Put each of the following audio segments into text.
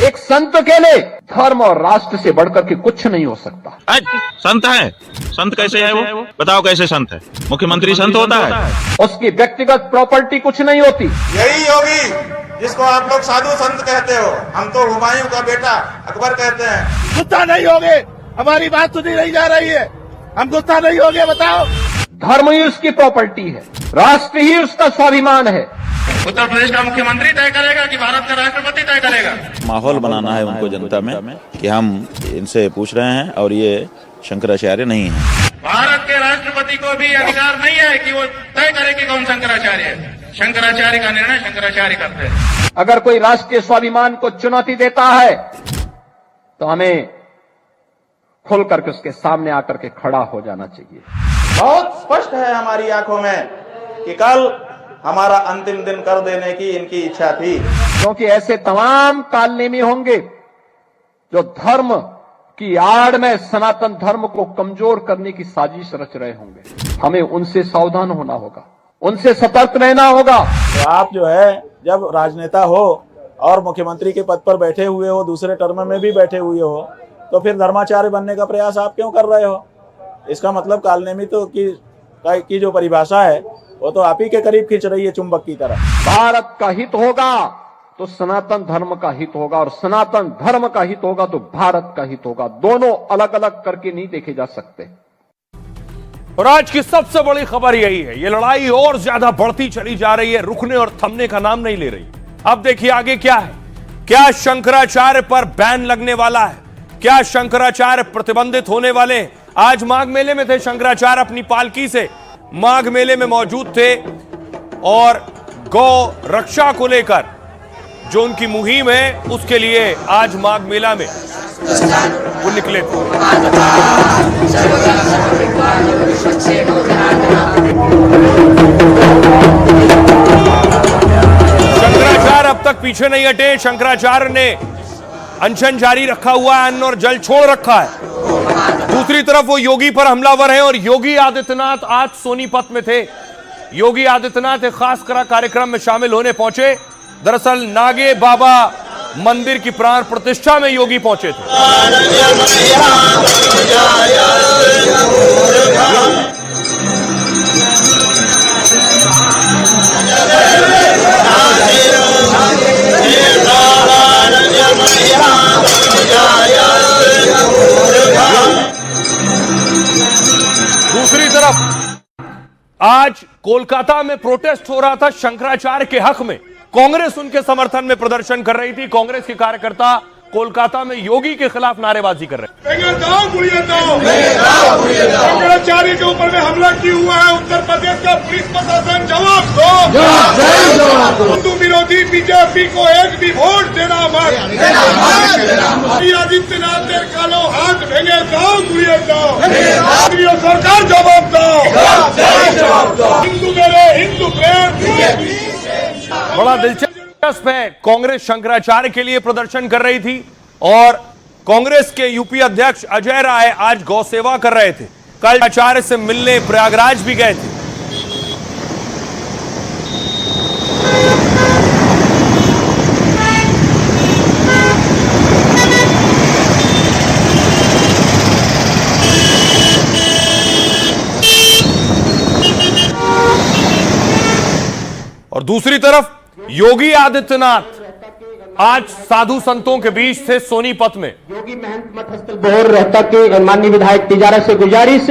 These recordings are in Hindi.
एक संत के लिए धर्म और राष्ट्र से बढ़कर के कुछ नहीं हो सकता। संत है? संत कैसे है वो? बताओ कैसे संत है? मुख्यमंत्री संत होता है? उसकी व्यक्तिगत प्रॉपर्टी कुछ नहीं होती। यही योगी जिसको आप लोग साधु संत कहते हो, हम तो हुमायूं का बेटा अकबर कहते हैं। गुस्सा नहीं होगे? हमारी बात सुनी नहीं जा रही है, हम गुस्सा नहीं होगे? बताओ। धर्म ही उसकी प्रॉपर्टी है, राष्ट्र ही उसका स्वाभिमान है। उत्तर प्रदेश का मुख्यमंत्री तय करेगा कि भारत का राष्ट्रपति तय करेगा? माहौल बनाना है उनको जनता में कि हम इनसे पूछ रहे हैं और ये शंकराचार्य नहीं है। भारत के राष्ट्रपति को भी अधिकार नहीं है कि वो तय करे कि कौन शंकराचार्य है। शंकराचार्य का निर्णय शंकराचार्य करते हैं। अगर कोई राष्ट्रीय स्वाभिमान को चुनौती देता है तो हमें खुल करके उसके सामने आकर के खड़ा हो जाना चाहिए। बहुत स्पष्ट है हमारी आंखों में कि कल हमारा अंतिम दिन कर देने की इनकी इच्छा थी, क्योंकि ऐसे तमाम कालनेमी होंगे जो धर्म की आड़ में सनातन धर्म को कमजोर करने की साजिश रच रहे होंगे। हमें उनसे सावधान होना होगा, उनसे सतर्क रहना होगा। तो आप जो है जब राजनेता हो और मुख्यमंत्री के पद पर बैठे हुए हो, दूसरे टर्म में भी बैठे हुए हो, तो फिर धर्माचार्य बनने का प्रयास आप क्यों कर रहे हो? इसका मतलब कालनेमी तो की जो परिभाषा है वो तो आप ही के करीब खींच रही है चुंबक की तरह। भारत का हित होगा तो सनातन धर्म का हित होगा, और सनातन धर्म का हित होगा तो भारत का हित होगा। दोनों अलग अलग करके नहीं देखे जा सकते। और आज की सबसे बड़ी खबर यही है, ये लड़ाई और ज्यादा बढ़ती चली जा रही है, रुकने और थमने का नाम नहीं ले रही। अब देखिए आगे क्या है। क्या शंकराचार्य पर बैन लगने वाला है? क्या शंकराचार्य प्रतिबंधित होने वाले हैं? आज माघ मेले में थे शंकराचार्य, अपनी पालकी से माघ मेले में मौजूद थे और गौ रक्षा को लेकर जो उनकी मुहिम है उसके लिए आज माघ मेला में वो निकले थे। शंकराचार्य अब तक पीछे नहीं हटे। शंकराचार्य ने अनशन जारी रखा हुआ है, अन्न और जल छोड़ रखा है। दूसरी तरफ वो योगी पर हमलावर हैं और योगी आदित्यनाथ आज सोनीपत में थे। योगी आदित्यनाथ एक खास कार्यक्रम में शामिल होने पहुंचे। दरअसल नागे बाबा मंदिर की प्राण प्रतिष्ठा में योगी पहुंचे थे। दूसरी तरफ आज कोलकाता में प्रोटेस्ट हो रहा था शंकराचार्य के हक में। कांग्रेस उनके समर्थन में प्रदर्शन कर रही थी। कांग्रेस के कार्यकर्ता कोलकाता में योगी के खिलाफ नारेबाजी कर रहे हैं। शंकराचार्य के ऊपर में हमला किया हुआ है उत्तर प्रदेश का पुलिस प्रशासन, जवाब दो। हिंदू विरोधी बीजेपी को एक भी वोट देना मत। आदित्यनाथ ने कालो हाथ भेंगे जाओ गुड़िया जाओ। सरकार जवाब दो। हिंदू मेरे हिंदू प्रेम। बड़ा दिलचस्प है, कांग्रेस शंकराचार्य के लिए प्रदर्शन कर रही थी और कांग्रेस के यूपी अध्यक्ष अजय राय आज गौ सेवा कर रहे थे। कल आचार्य से मिलने प्रयागराज भी गए थे। और दूसरी तरफ योगी आदित्यनाथ आज साधु संतों के बीच थे सोनीपत में। योगी महंत मठ स्थल बोहर रोहतक के माननीय विधायक तिजारा से गुजारिश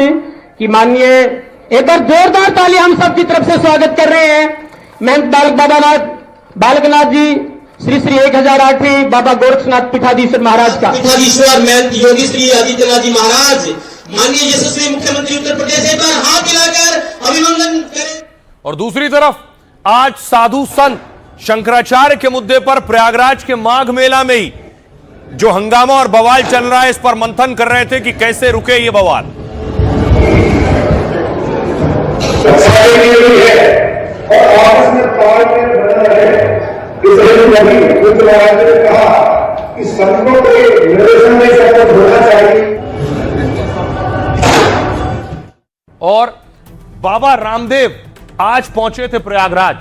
कि माननीय एक बार जोरदार ताली हम सब की तरफ से स्वागत कर रहे हैं। महंत बालकनाथ जी श्री श्री 1008वें बाबा गोरक्षनाथ पीठाधीश्वर महाराज का पीठाधीश्वर महंत योगी श्री आदित्यनाथ जी महाराज, माननीय यशस्वी मुख्यमंत्री उत्तर प्रदेश, एक बार हाथ मिलाकर अभिनंदन करें। और दूसरी तरफ आज साधु संत शंकराचार्य के मुद्दे पर प्रयागराज के माघ मेला में ही जो हंगामा और बवाल चल रहा है इस पर मंथन कर रहे थे कि कैसे रुके ये बवाल। और बाबा रामदेव आज पहुंचे थे प्रयागराज।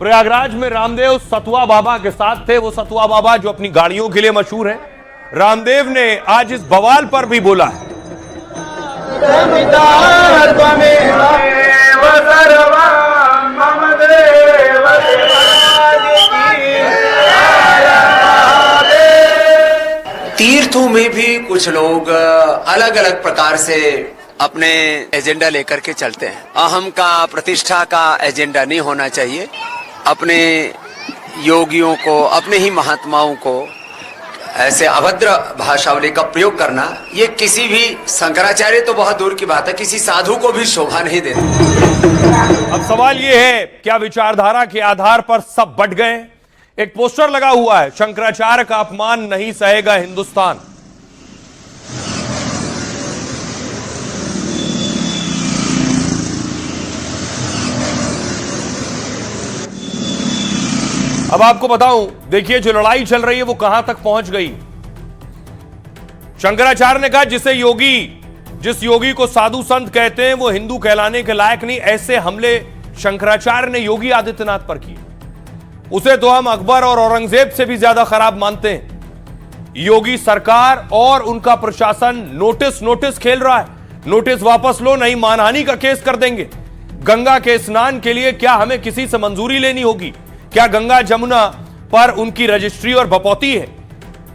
प्रयागराज में रामदेव सतुआ बाबा के साथ थे। वो सतुआ बाबा जो अपनी गाड़ियों के लिए मशहूर है। रामदेव ने आज इस बवाल पर भी बोला है। तीर्थों में भी कुछ लोग अलग अलग प्रकार से अपने एजेंडा लेकर के चलते हैं। अहम का, प्रतिष्ठा का एजेंडा नहीं होना चाहिए। अपने योगियों को, अपने ही महात्माओं को ऐसे अभद्र भाषावली का प्रयोग करना, ये किसी भी शंकराचार्य तो बहुत दूर की बात है, किसी साधु को भी शोभा नहीं देता। अब सवाल ये है, क्या विचारधारा के आधार पर सब बट गए? एक पोस्टर लगा हुआ है, शंकराचार्य का अपमान नहीं सहेगा हिंदुस्तान। अब आपको बताऊं, देखिए जो लड़ाई चल रही है वो कहां तक पहुंच गई। शंकराचार्य ने कहा जिस योगी को साधु संत कहते हैं वो हिंदू कहलाने के लायक नहीं। ऐसे हमले शंकराचार्य ने योगी आदित्यनाथ पर किए। उसे तो हम अकबर और औरंगजेब से भी ज्यादा खराब मानते हैं। योगी सरकार और उनका प्रशासन नोटिस खेल रहा है। नोटिस वापस लो, नहीं मानहानि का केस कर देंगे। गंगा के स्नान के लिए क्या हमें किसी से मंजूरी लेनी होगी? क्या गंगा जमुना पर उनकी रजिस्ट्री और बपौती है?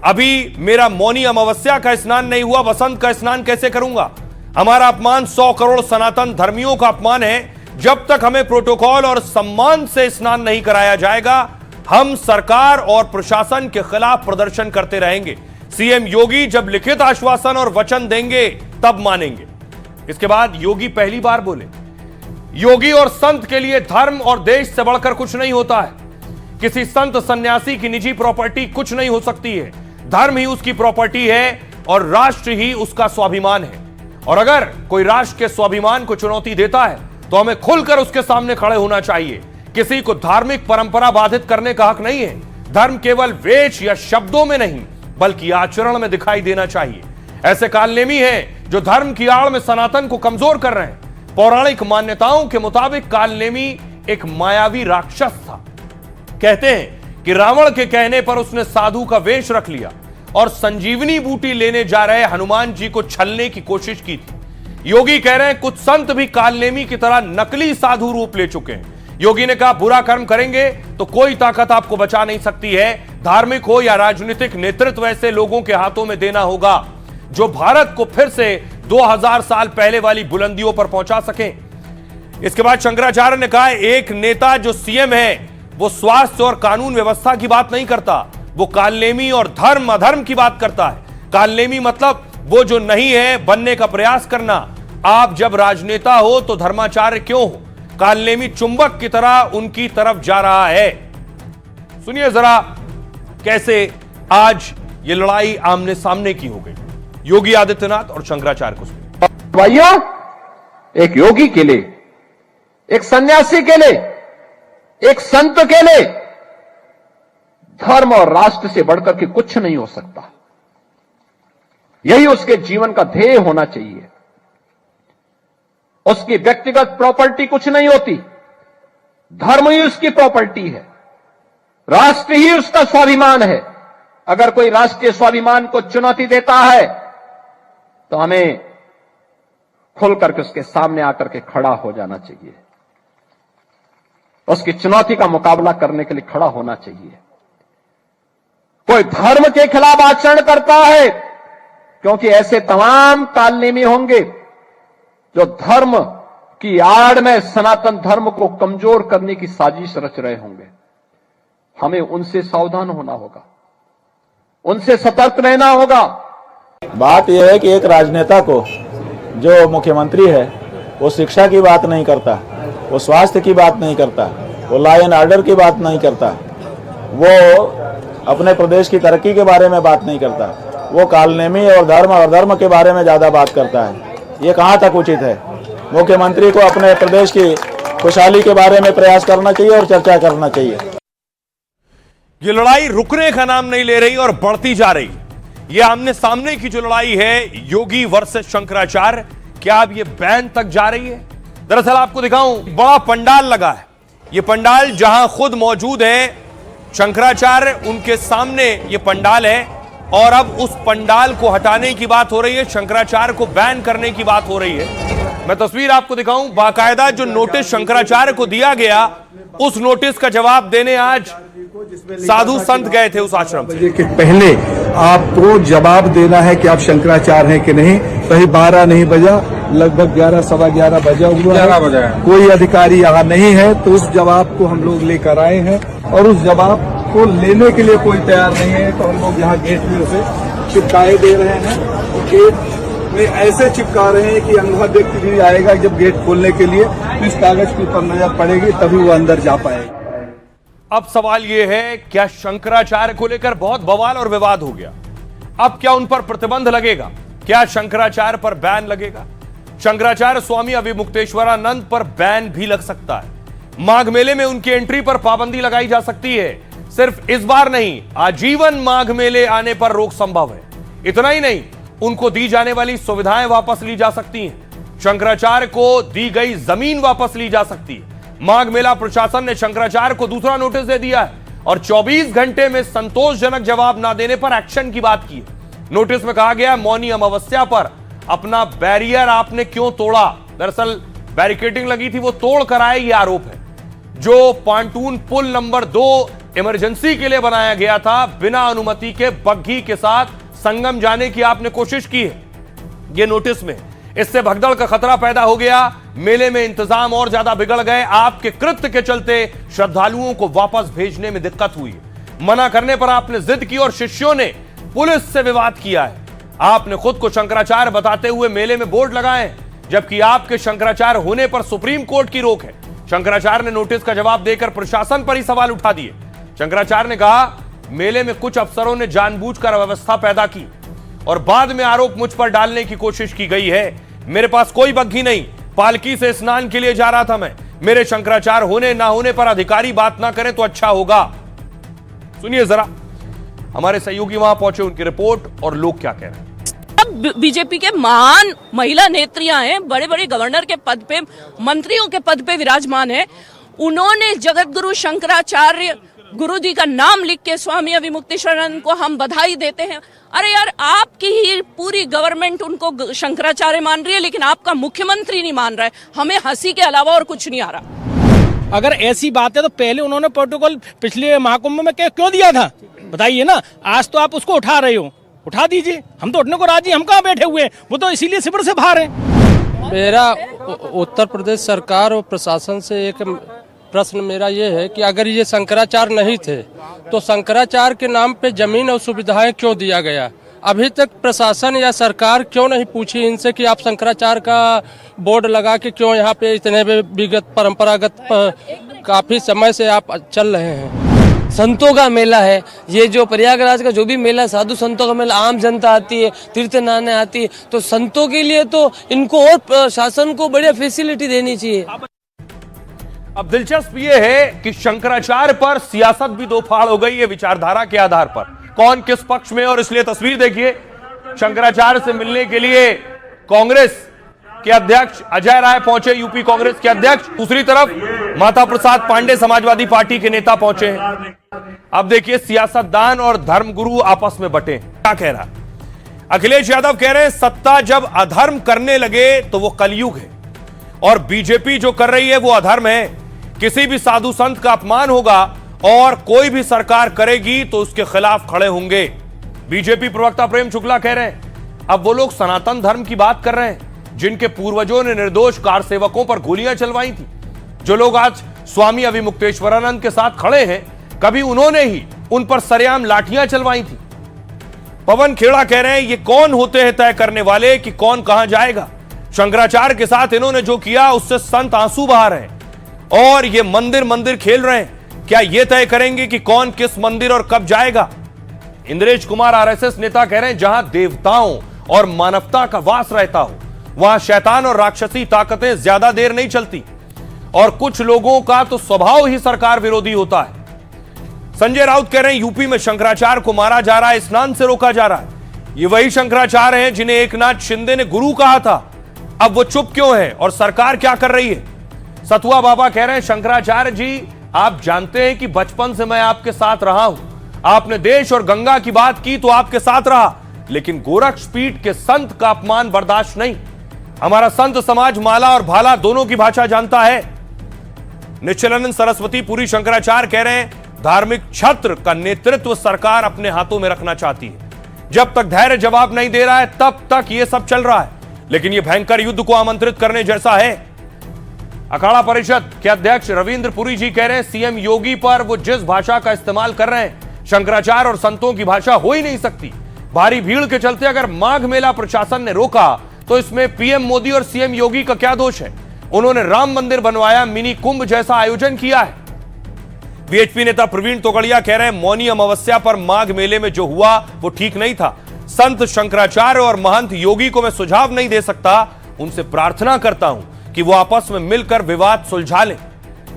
अभी मेरा मौनी अमावस्या का स्नान नहीं हुआ, वसंत का स्नान कैसे करूंगा? हमारा अपमान 100 करोड़ सनातन धर्मियों का अपमान है। जब तक हमें प्रोटोकॉल और सम्मान से स्नान नहीं कराया जाएगा, हम सरकार और प्रशासन के खिलाफ प्रदर्शन करते रहेंगे। सीएम योगी जब लिखित आश्वासन और वचन देंगे तब मानेंगे। इसके बाद योगी पहली बार बोले, योगी और संत के लिए धर्म और देश से बढ़कर कुछ नहीं होता है। किसी संत सन्यासी की निजी प्रॉपर्टी कुछ नहीं हो सकती है। धर्म ही उसकी प्रॉपर्टी है और राष्ट्र ही उसका स्वाभिमान है। और अगर कोई राष्ट्र के स्वाभिमान को चुनौती देता है तो हमें खुलकर उसके सामने खड़े होना चाहिए। किसी को धार्मिक परंपरा बाधित करने का हक नहीं है। धर्म केवल वेश या शब्दों में नहीं बल्कि आचरण में दिखाई देना चाहिए। ऐसे कालनेमी हैं जो धर्म की आड़ में सनातन को कमजोर कर रहे हैं। पौराणिक मान्यताओं के मुताबिक कालनेमी एक मायावी राक्षस था। कहते हैं कि रावण के कहने पर उसने साधु का वेश रख लिया और संजीवनी बूटी लेने जा रहे हनुमान जी को छलने की कोशिश की थी। योगी कह रहे हैं कुछ संत भी कालनेमी की तरह नकली साधु रूप ले चुके हैं। योगी ने कहा बुरा कर्म करेंगे तो कोई ताकत आपको बचा नहीं सकती है। धार्मिक हो या राजनीतिक नेतृत्व ऐसे लोगों के हाथों में देना होगा जो भारत को फिर से 2000 साल पहले वाली बुलंदियों पर पहुंचा सके। इसके बाद शंकराचार्य ने कहा एक नेता जो सीएम है वो स्वास्थ्य और कानून व्यवस्था की बात नहीं करता, वो कालनेमी और धर्म अधर्म की बात करता है। कालनेमी मतलब वो जो नहीं है बनने का प्रयास करना। आप जब राजनेता हो तो धर्माचार्य क्यों हो? कालनेमी चुंबक की तरह उनकी तरफ जा रहा है। सुनिए जरा कैसे आज ये लड़ाई आमने सामने की हो गई, योगी आदित्यनाथ और शंकराचार्य को। भाइयों, एक योगी के लिए, एक सन्यासी के लिए, एक संत के लिए धर्म और राष्ट्र से बढ़कर के कुछ नहीं हो सकता। यही उसके जीवन का ध्येय होना चाहिए। उसकी व्यक्तिगत प्रॉपर्टी कुछ नहीं होती, धर्म ही उसकी प्रॉपर्टी है, राष्ट्र ही उसका स्वाभिमान है। अगर कोई राष्ट्रीय स्वाभिमान को चुनौती देता है तो हमें खुल करके उसके सामने आकर के खड़ा हो जाना चाहिए, उसकी चुनौती का मुकाबला करने के लिए खड़ा होना चाहिए। कोई धर्म के खिलाफ आचरण करता है, क्योंकि ऐसे तमाम कालनेमी होंगे जो धर्म की आड़ में सनातन धर्म को कमजोर करने की साजिश रच रहे होंगे। हमें उनसे सावधान होना होगा, उनसे सतर्क रहना होगा। बात यह है कि एक राजनेता को जो मुख्यमंत्री है वो शिक्षा की बात नहीं करता, वो स्वास्थ्य की बात नहीं करता, वो लॉ एंड ऑर्डर की बात नहीं करता, वो अपने प्रदेश की तरक्की के बारे में बात नहीं करता, वो कालनेमी और धर्म के बारे में ज्यादा बात करता है। ये कहाँ तक उचित है? मुख्यमंत्री को अपने प्रदेश की खुशहाली के बारे में प्रयास करना चाहिए और चर्चा करना चाहिए। ये लड़ाई रुकने का नाम नहीं ले रही और बढ़ती जा रही। ये आमने सामने की जो लड़ाई है योगी वर्सेस शंकराचार्य, क्या अब ये बैन तक जा रही है? दरअसल आपको दिखाऊं, बड़ा पंडाल लगा है। ये पंडाल जहां खुद मौजूद है शंकराचार्य, उनके सामने ये पंडाल है और अब उस पंडाल को हटाने की बात हो रही है, शंकराचार्य को बैन करने की बात हो रही है। मैं तस्वीर आपको दिखाऊं, बाकायदा जो नोटिस शंकराचार्य को दिया गया उस नोटिस का जवाब देने आज साधु संत गए थे उस आश्रम से। के पहले आपको जवाब देना है कि आप शंकराचार्य हैं कि नहीं। कहीं 12 नहीं बजा, लगभग 11 सवा 11 बजा हुआ है। कोई अधिकारी यहाँ नहीं है, तो उस जवाब को हम लोग लेकर आए हैं और उस जवाब को लेने के लिए कोई तैयार नहीं है। तो हम लोग यहाँ गेट में उसे चिपकाए दे रहे हैं। गेट में ऐसे चिपका रहे हैं कि अंधा व्यक्ति भी आएगा जब गेट खोलने के लिए तो इस कागज के ऊपर नजर पड़ेगी, तभी वो अंदर जा पाएगा। अब सवाल यह है, क्या शंकराचार्य को लेकर बहुत बवाल और विवाद हो गया, अब क्या उन पर प्रतिबंध लगेगा? क्या शंकराचार्य पर बैन लगेगा? शंकराचार्य स्वामी अविमुक्तेश्वरानंद पर बैन भी लग सकता है। माघ मेले में उनकी एंट्री पर पाबंदी लगाई जा सकती है। सिर्फ इस बार नहीं, आजीवन माघ मेले आने पर रोक संभव है। इतना ही नहीं, उनको दी जाने वाली सुविधाएं वापस ली जा सकती हैं। शंकराचार्य को दी गई जमीन वापस ली जा सकती है। माघ मेला प्रशासन ने शंकराचार्य को दूसरा नोटिस दे दिया है और 24 घंटे में संतोषजनक जवाब ना देने पर एक्शन की बात की है। नोटिस में कहा गया, मौनी अमावस्या पर अपना बैरियर आपने क्यों तोड़ा? दरअसल बैरिकेडिंग लगी थी, वो तोड़ कर आए, ये आरोप है। जो पांटून पुल नंबर 2 इमरजेंसी के लिए बनाया गया था, बिना अनुमति के बग्घी के साथ संगम जाने की आपने कोशिश की है, ये नोटिस में। इससे भगदड़ का खतरा पैदा हो गया, मेले में इंतजाम और ज्यादा बिगड़ गए। आपके कृत्य के चलते श्रद्धालुओं को वापस भेजने में दिक्कत हुई। मना करने पर आपने जिद की और शिष्यों ने पुलिस से विवाद किया है। आपने खुद को शंकराचार्य बताते हुए मेले में बोर्ड लगाए, जबकि आपके शंकराचार्य होने पर सुप्रीम कोर्ट की रोक है। शंकराचार्य ने नोटिस का जवाब देकर प्रशासन पर ही सवाल उठा दिए। शंकराचार्य ने कहा, मेले में कुछ अफसरों ने जानबूझकर अव्यवस्था पैदा की और बाद में आरोप मुझ पर डालने की कोशिश की गई है। मेरे पास कोई बग्घी नहीं, पालकी से स्नान के लिए जा रहा था मैं। मेरे शंकराचार्य होने ना होने पर अधिकारी बात ना करें तो अच्छा होगा। सुनिए जरा, हमारे सहयोगी वहां पहुंचे, उनकी रिपोर्ट और लोग क्या कह रहे हैं। बीजेपी के महान महिला नेत्रियां हैं, बड़े बड़े गवर्नर के पद पे, मंत्रियों के पद पे विराजमान है। उन्होंने जगत गुरु शंकराचार्य गुरु जी का नाम लिख के स्वामी अविमुक्तेश्वरानंद को हम बधाई देते हैं। अरे यार, आपकी ही पूरी गवर्नमेंट उनको शंकराचार्य मान रही है, लेकिन आपका मुख्यमंत्री नहीं मान रहा है। हमें हंसी के अलावा और कुछ नहीं आ रहा। अगर ऐसी बात है तो पहले उन्होंने प्रोटोकॉल पिछले महाकुंभ में क्यों दिया था, बताइए ना। आज तो आप उसको उठा रहे हो, उठा दीजिए, हम तो उठने को राजी। हम कहाँ बैठे हुए हैं, वो तो इसीलिए शिविर से बाहर है। मेरा उत्तर प्रदेश सरकार और प्रशासन से एक प्रश्न मेरा ये है कि अगर ये शंकराचार्य नहीं थे तो शंकराचार्य के नाम पे जमीन और सुविधाएं क्यों दिया गया? अभी तक प्रशासन या सरकार क्यों नहीं पूछी इनसे कि आप शंकराचार्य का बोर्ड लगा के क्यों यहाँ पे इतने विगत परंपरागत काफी समय से आप चल रहे हैं? संतों का मेला है ये, जो प्रयागराज का जो भी मेला है, साधु संतों का मेला, आम जनता आती है, तीर्थ नहाने आती है, तो संतों के लिए तो इनको और प्रशासन को बढ़िया फैसिलिटी देनी चाहिए। अब दिलचस्प ये है कि शंकराचार्य पर सियासत भी दो फाड़ हो गई है विचारधारा के आधार पर, कौन किस पक्ष में। और इसलिए तस्वीर देखिए, शंकराचार्य से मिलने के लिए कांग्रेस के अध्यक्ष अजय राय पहुंचे, यूपी कांग्रेस के अध्यक्ष। दूसरी तरफ माता प्रसाद पांडे समाजवादी पार्टी के नेता पहुंचे हैं। अब देखिए, सियासतदान और धर्मगुरु आपस में बटे। क्या कह रहा अखिलेश यादव? कह रहे हैं सत्ता जब अधर्म करने लगे तो वो कलयुग है, और बीजेपी जो कर रही है वो अधर्म है। किसी भी साधु संत का अपमान होगा और कोई भी सरकार करेगी तो उसके खिलाफ खड़े होंगे। बीजेपी प्रवक्ता प्रेम शुक्ला कह रहे हैं, अब वो लोग सनातन धर्म की बात कर रहे हैं जिनके पूर्वजों ने निर्दोष कार सेवकों पर गोलियां चलवाई थी। जो लोग आज स्वामी अविमुक्तेश्वरानंद के साथ खड़े हैं, कभी उन्होंने ही उन पर सरेआम लाठियां चलवाई थी। पवन खेड़ा कह रहे हैं, ये कौन होते हैं तय करने वाले कि कौन कहां जाएगा? शंकराचार्य के साथ इन्होंने जो किया उससे संत आंसू बहा रहे हैं, और ये मंदिर मंदिर खेल रहे हैं। क्या ये तय करेंगे कि कौन किस मंदिर और कब जाएगा? इंद्रेश कुमार आरएसएस नेता कह रहे हैं, जहां देवताओं और मानवता का वास रहता हो वहां शैतान और राक्षसी ताकतें ज्यादा देर नहीं चलती, और कुछ लोगों का तो स्वभाव ही सरकार विरोधी होता है। संजय राउत कह रहे हैं, यूपी में शंकराचार्य को मारा जा रहा है, स्नान से रोका जा रहा है। ये वही शंकराचार्य हैं जिन्हें एकनाथ शिंदे ने गुरु कहा था। अब वो चुप क्यों है और सरकार क्या कर रही है? सतुआ बाबा कह रहे हैं शंकराचार्य जी, आप जानते हैं कि बचपन से मैं आपके साथ रहा हूं। आपने देश और गंगा की बात की तो आपके साथ रहा, लेकिन गोरक्षपीठ के संत का अपमान बर्दाश्त नहीं। हमारा संत समाज माला और भाला दोनों की भाषा जानता है। निश्चलानंद सरस्वती पुरी शंकराचार्य कह रहे हैं, धार्मिक छत्र का नेतृत्व सरकार अपने हाथों में रखना चाहती है। जब तक धैर्य जवाब नहीं दे रहा है तब तक यह सब चल रहा है, लेकिन यह भयंकर युद्ध को आमंत्रित करने जैसा है। अखाड़ा परिषद के अध्यक्ष रविंद्र पुरी जी कह रहे हैं, सीएम योगी पर वो जिस भाषा का इस्तेमाल कर रहे हैं, शंकराचार्य और संतों की भाषा हो ही नहीं सकती। भारी भीड़ के चलते अगर माघ मेला प्रशासन ने रोका तो इसमें पीएम मोदी और सीएम योगी का क्या दोष है? उन्होंने राम मंदिर बनवाया, मिनी कुंभ जैसा आयोजन किया है। बीएचपी नेता प्रवीण तोगड़िया कह रहे हैं, मौनी अमावस्या पर माघ मेले में जो हुआ वो ठीक नहीं था। संत शंकराचार्य और महंत योगी को मैं सुझाव नहीं दे सकता, उनसे प्रार्थना करता हूं कि वो आपस में मिलकर विवाद सुलझा लें।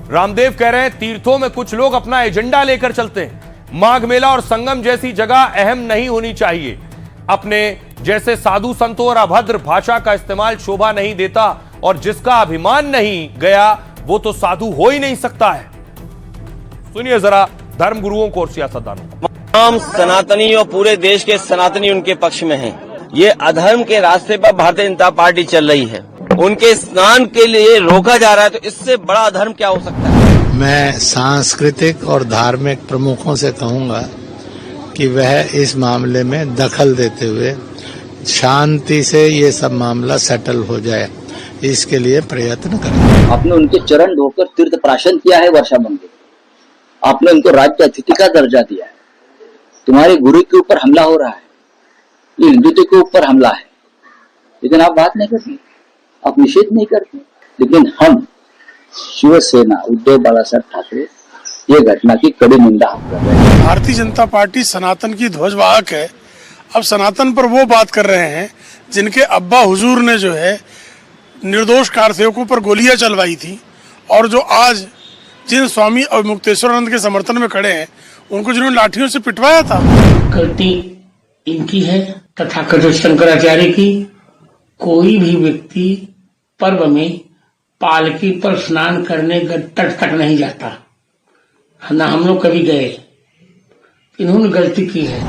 रामदेव कह रहे हैं, तीर्थों में कुछ लोग अपना एजेंडा लेकर चलते हैं। माघ मेला और संगम जैसी जगह अहम नहीं होनी चाहिए। अपने जैसे साधु संतों और अभद्र भाषा का इस्तेमाल शोभा नहीं देता, और जिसका अभिमान नहीं गया वो तो साधु हो ही नहीं सकता है। सुनिए जरा धर्म गुरुओं को और सियासतदानों को। तमाम सनातनी और पूरे देश के सनातनी उनके पक्ष में हैं। ये अधर्म के रास्ते पर भारतीय जनता पार्टी चल रही है। उनके स्नान के लिए रोका जा रहा है, तो इससे बड़ा अधर्म क्या हो सकता है? मैं सांस्कृतिक और धार्मिक प्रमुखों से कहूंगा कि वह इस मामले में दखल देते हुए शांति से ये सब मामला सेटल हो जाए, इसके लिए प्रयत्न करें। आपने उनके चरण धोकर तीर्थ प्राशन किया है वर्षा मंदिर, आपने उनको राज्य अतिथि का दर्जा दिया है। तुम्हारे गुरु के ऊपर हमला हो रहा है, ये हिंदुत्व के ऊपर हमला है, लेकिन आप बात नहीं करते, आप निषेध नहीं करते। लेकिन हम शिवसेना उद्धव बाला साहब ठाकरे ये घटना की कड़ी निंदा कर रहे हैं। भारतीय जनता पार्टी सनातन की ध्वजवाहक है। अब सनातन पर वो बात कर रहे हैं जिनके अब्बा हुजूर ने जो है निर्दोष कारसेवकों पर गोलियां चलवाई थी, और जो आज जिन स्वामी और मुक्तेश्वरानंद के समर्थन में खड़े हैं उनको जिन्होंने लाठियों से पिटवाया था। गलती इनकी है तथाकथित शंकराचार्य की। कोई भी व्यक्ति पर्व में पालकी पर स्नान करने तट तक नहीं जाता, ना हम लोग कभी गए। इन्होंने गलती की है।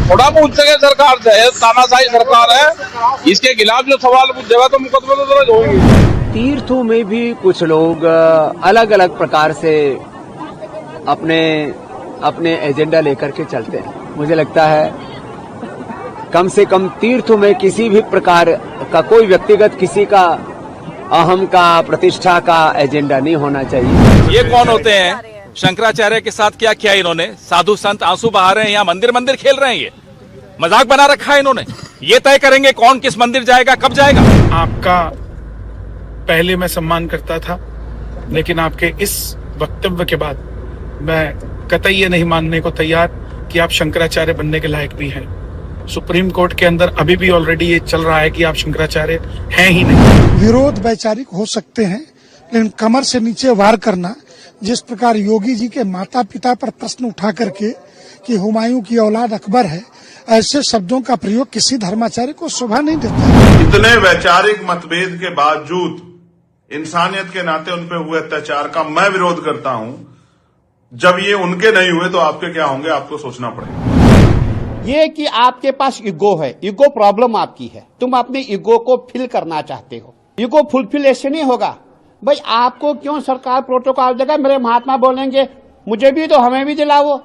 थोड़ा पूछ सके सरकार से, तानाशाही सरकार है, इसके खिलाफ जो सवाल पूछेगा तो मुकदमे तो दर्ज होंगे। तीर्थों में भी कुछ लोग अलग अलग प्रकार से अपने एजेंडा लेकर के चलते हैं। मुझे लगता है कम से कम तीर्थों में किसी भी प्रकार का कोई व्यक्तिगत किसी का अहम का प्रतिष्ठा का एजेंडा नहीं होना चाहिए। ये कौन होते हैं? शंकराचार्य के साथ क्या किया इन्होंने? साधु संत आंसू बहा रहे हैं, यहाँ मंदिर मंदिर खेल रहे हैं, ये मजाक बना रखा है इन्होंने। ये तय करेंगे कौन किस मंदिर जाएगा, कब जाएगा। आपका पहले मैं सम्मान करता था, लेकिन आपके इस वक्तव्य के बाद मैं कतई ये नहीं मानने को तैयार कि आप शंकराचार्य बनने के लायक भी हैं। सुप्रीम कोर्ट के अंदर अभी भी ऑलरेडी ये चल रहा है कि आप शंकराचार्य हैं ही नहीं। विरोध वैचारिक हो सकते हैं, लेकिन कमर से नीचे वार करना, जिस प्रकार योगी जी के माता पिता पर प्रश्न उठा करके कि हुमायूं की औलाद अकबर है, ऐसे शब्दों का प्रयोग किसी धर्माचार्य को शोभा नहीं देता। इतने वैचारिक मतभेद के बावजूद इंसानियत के नाते उन पे हुए अत्याचार का मैं विरोध करता हूं। जब ये उनके नहीं हुए तो आपके क्या होंगे, आपको सोचना पड़ेगा। ये कि आपके पास ईगो है, ईगो प्रॉब्लम आपकी है, तुम अपने ईगो को फिल करना चाहते हो। ईगो फुलफिल ऐसे नहीं होगा भाई। आपको क्यों सरकार प्रोटोकॉल देगा? मेरे महात्मा बोलेंगे मुझे भी तो हमें भी दिलाओ।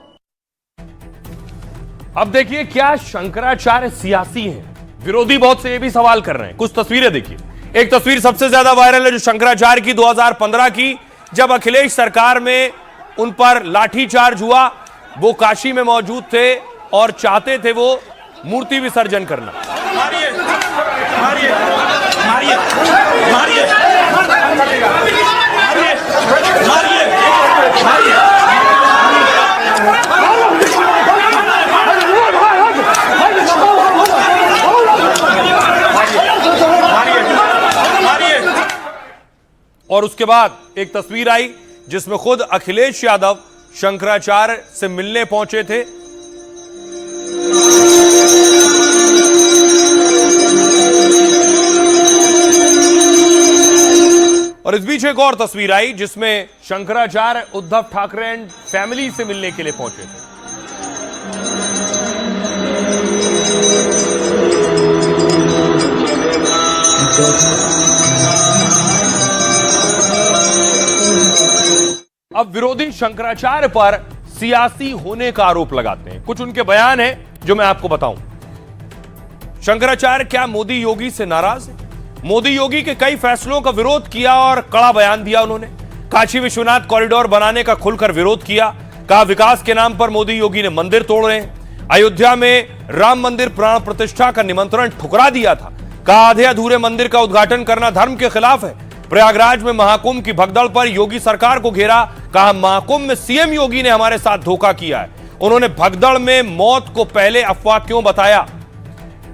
अब देखिए क्या शंकराचार्य सियासी हैं। विरोधी बहुत से ये भी सवाल कर रहे हैं। कुछ तस्वीरें देखिए। एक तस्वीर सबसे ज्यादा वायरल है जो शंकराचार्य की 2015 की, जब अखिलेश सरकार में उन पर लाठीचार्ज हुआ। वो काशी में मौजूद थे और चाहते थे वो मूर्ति विसर्जन करना। मारिए, मारिए, मारिए, मारिए, और उसके बाद एक तस्वीर आई जिसमें खुद अखिलेश यादव शंकराचार्य से मिलने पहुंचे थे। और और इस बीच एक और तस्वीर आई जिसमें शंकराचार्य उद्धव ठाकरे एंड फैमिली से मिलने के लिए पहुंचे थे। अब विरोधी शंकराचार्य पर सियासी होने का आरोप लगाते हैं। कुछ उनके बयान हैं जो मैं आपको बताऊं। शंकराचार्य क्या मोदी योगी से नाराज है? मोदी योगी के कई फैसलों का विरोध किया और कड़ा बयान दिया उन्होंने। काशी विश्वनाथ कॉरिडोर बनाने का खुलकर विरोध किया। कहा विकास के नाम पर मोदी योगी ने मंदिर तोड़ रहे हैं। अयोध्या में राम मंदिर प्राण प्रतिष्ठा का निमंत्रण ठुकरा दिया था। कहा आधे अधूरे मंदिर का उद्घाटन करना धर्म के खिलाफ है। प्रयागराज में महाकुंभ की भगदड़ पर योगी सरकार को घेरा। कहा महाकुंभ में सीएम योगी ने हमारे साथ धोखा किया है। उन्होंने भगदड़ में मौत को पहले अफवाह क्यों बताया।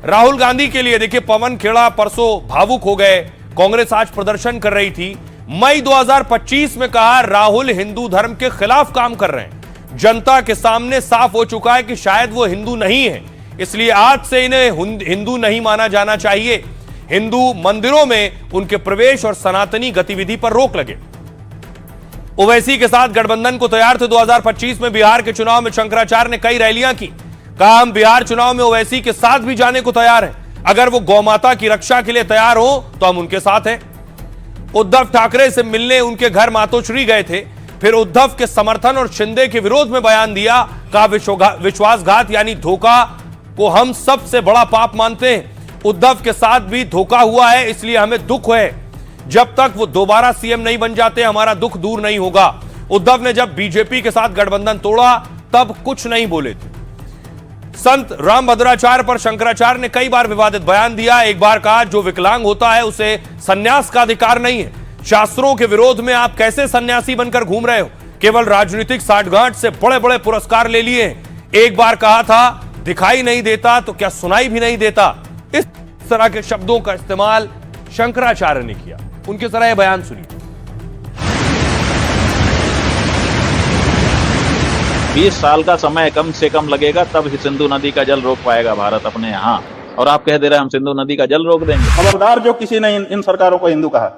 राहुल गांधी के लिए देखिए, पवन खेड़ा परसों भावुक हो गए। कांग्रेस आज प्रदर्शन कर रही थी। मई 2025 में कहा राहुल हिंदू धर्म के खिलाफ काम कर रहे हैं। जनता के सामने साफ हो चुका है कि शायद वो हिंदू नहीं है, इसलिए आज से इन्हें हिंदू नहीं माना जाना चाहिए। हिंदू मंदिरों में उनके प्रवेश और सनातनी गतिविधि पर रोक लगे। ओवैसी के साथ गठबंधन को तैयार थे। 2025 में बिहार के चुनाव में शंकराचार्य ने कई रैलियां की। कहा हम बिहार चुनाव में ओवैसी के साथ भी जाने को तैयार हैं। अगर वो गौमाता की रक्षा के लिए तैयार हो तो हम उनके साथ हैं। उद्धव ठाकरे से मिलने उनके घर मातोश्री गए थे। फिर उद्धव के समर्थन और शिंदे के विरोध में बयान दिया। कहा विश्वासघात यानी धोखा को हम सबसे बड़ा पाप मानते हैं। उद्धव के साथ भी धोखा हुआ है, इसलिए हमें दुख है। जब तक वो दोबारा सीएम नहीं बन जाते हमारा दुख दूर नहीं होगा। उद्धव ने जब बीजेपी के साथ गठबंधन तोड़ा तब कुछ नहीं बोले थे। संत रामभद्राचार्य पर शंकराचार्य ने कई बार विवादित बयान दिया। एक बार कहा जो विकलांग होता है उसे सन्यास का अधिकार नहीं है। शास्त्रों के विरोध में आप कैसे सन्यासी बनकर घूम रहे हो? केवल राजनीतिक साठगांठ से बड़े बड़े पुरस्कार ले लिए। एक बार कहा था दिखाई नहीं देता तो क्या सुनाई भी नहीं देता। इस तरह के शब्दों का इस्तेमाल शंकराचार्य ने किया। उनके जरा यह बयान सुनिए। 20 साल का समय कम से कम लगेगा, तब सिंधु नदी का जल रोक पाएगा भारत अपने यहाँ। और आप कह दे रहे हैं हम सिंधु नदी का जल रोक देंगे। खबरदार जो किसी ने इन सरकारों को हिंदू कहा,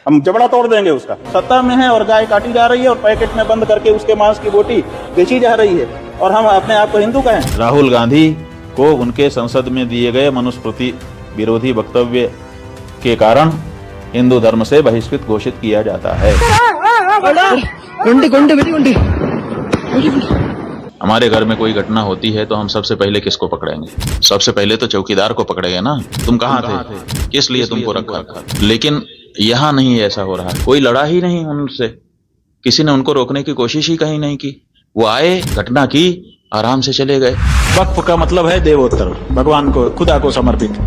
हम जबड़ा तोड़ देंगे उसका। सत्ता में है और गाय काटी जा रही है और पैकेट में बंद करके उसके मांस की बोटी बेची जा रही है और हम अपने आप को हिंदू कहें। राहुल गांधी को उनके संसद में दिए गए मनुस्मृति विरोधी वक्तव्य के कारण हिंदू धर्म से बहिष्कृत घोषित किया जाता है। हमारे घर में कोई घटना होती है तो हम सबसे पहले किसको पकड़ेंगे? सबसे पहले तो चौकीदार को पकड़ेंगे ना। तुम कहाँ थे, किस लिए तुमको रखा? लेकिन यहाँ नहीं ऐसा हो रहा। कोई लड़ा ही नहीं उनसे, किसी ने उनको रोकने की कोशिश ही कहीं नहीं की। वो आए, घटना की, आराम से चले गए। वक्फ का मतलब है देवोत्तर, भगवान को, खुदा को समर्पित।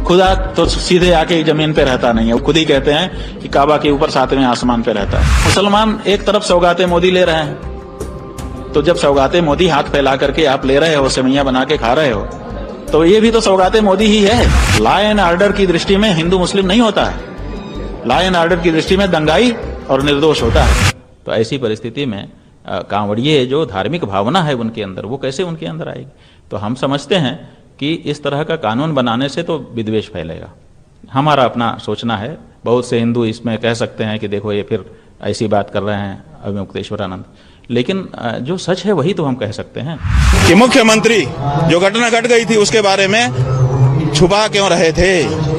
खुदा तो सीधे आके जमीन पे रहता नहीं है। खुद ही कहते हैं कि काबा के ऊपर 7वें आसमान पे रहता है। मुसलमान एक तरफ सौगाते मोदी ले रहे हैं, तो जब सौगाते मोदी हाथ फैला करके आप ले रहे हो, सेवैयां बना के खा रहे हो, तो ये भी तो सौगाते मोदी ही है। लॉ एंड ऑर्डर की दृष्टि में हिंदू मुस्लिम नहीं होता है। लॉ एंड ऑर्डर की दृष्टि में दंगाई और निर्दोष होता है। तो ऐसी परिस्थिति में कांवड़िए जो धार्मिक भावना है उनके अंदर, वो कैसे उनके अंदर आएगी? तो हम समझते हैं कि इस तरह का कानून बनाने से तो विद्वेष फैलेगा। हमारा अपना सोचना है। बहुत से हिंदू इसमें कह सकते हैं कि देखो ये फिर ऐसी बात कर रहे हैं अविमुक्तेश्वरानंद, लेकिन जो सच है वही तो हम कह सकते हैं कि मुख्यमंत्री जो घटना घट गई थी उसके बारे में छुपा क्यों रहे थे।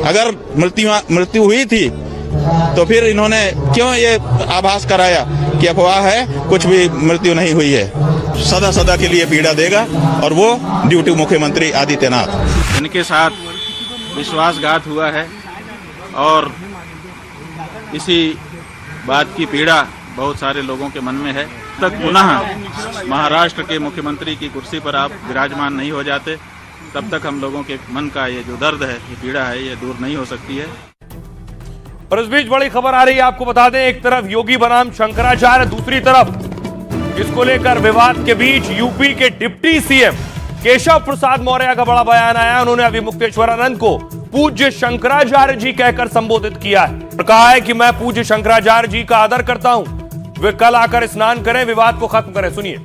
अगर मृत्यु हुई थी तो फिर इन्होंने क्यों ये आभास कराया कि अफवाह है, कुछ भी मृत्यु नहीं हुई है। सदा सदा के लिए पीड़ा देगा और वो ड्यूटी मुख्यमंत्री आदित्यनाथ। इनके साथ विश्वासघात हुआ है और इसी बात की पीड़ा बहुत सारे लोगों के मन में है। तक पुनः महाराष्ट्र के मुख्यमंत्री की कुर्सी पर आप विराजमान नहीं हो जाते, तब तक हम लोगों के मन का ये जो दर्द है, ये पीड़ा है, ये दूर नहीं हो सकती है। और इस बीच बड़ी खबर आ रही है, आपको बता दें, एक तरफ योगी बनाम शंकराचार्य, दूसरी तरफ इसको लेकर विवाद के बीच यूपी के डिप्टी सीएम केशव प्रसाद मौर्य का बड़ा बयान आया। उन्होंने अविमुक्तेश्वरानंद को पूज्य शंकराचार्य जी कहकर संबोधित किया है और कहा है कि मैं पूज्य शंकराचार्य जी का आदर करता हूं, वे कल आकर स्नान करें, विवाद को खत्म करें। सुनिए।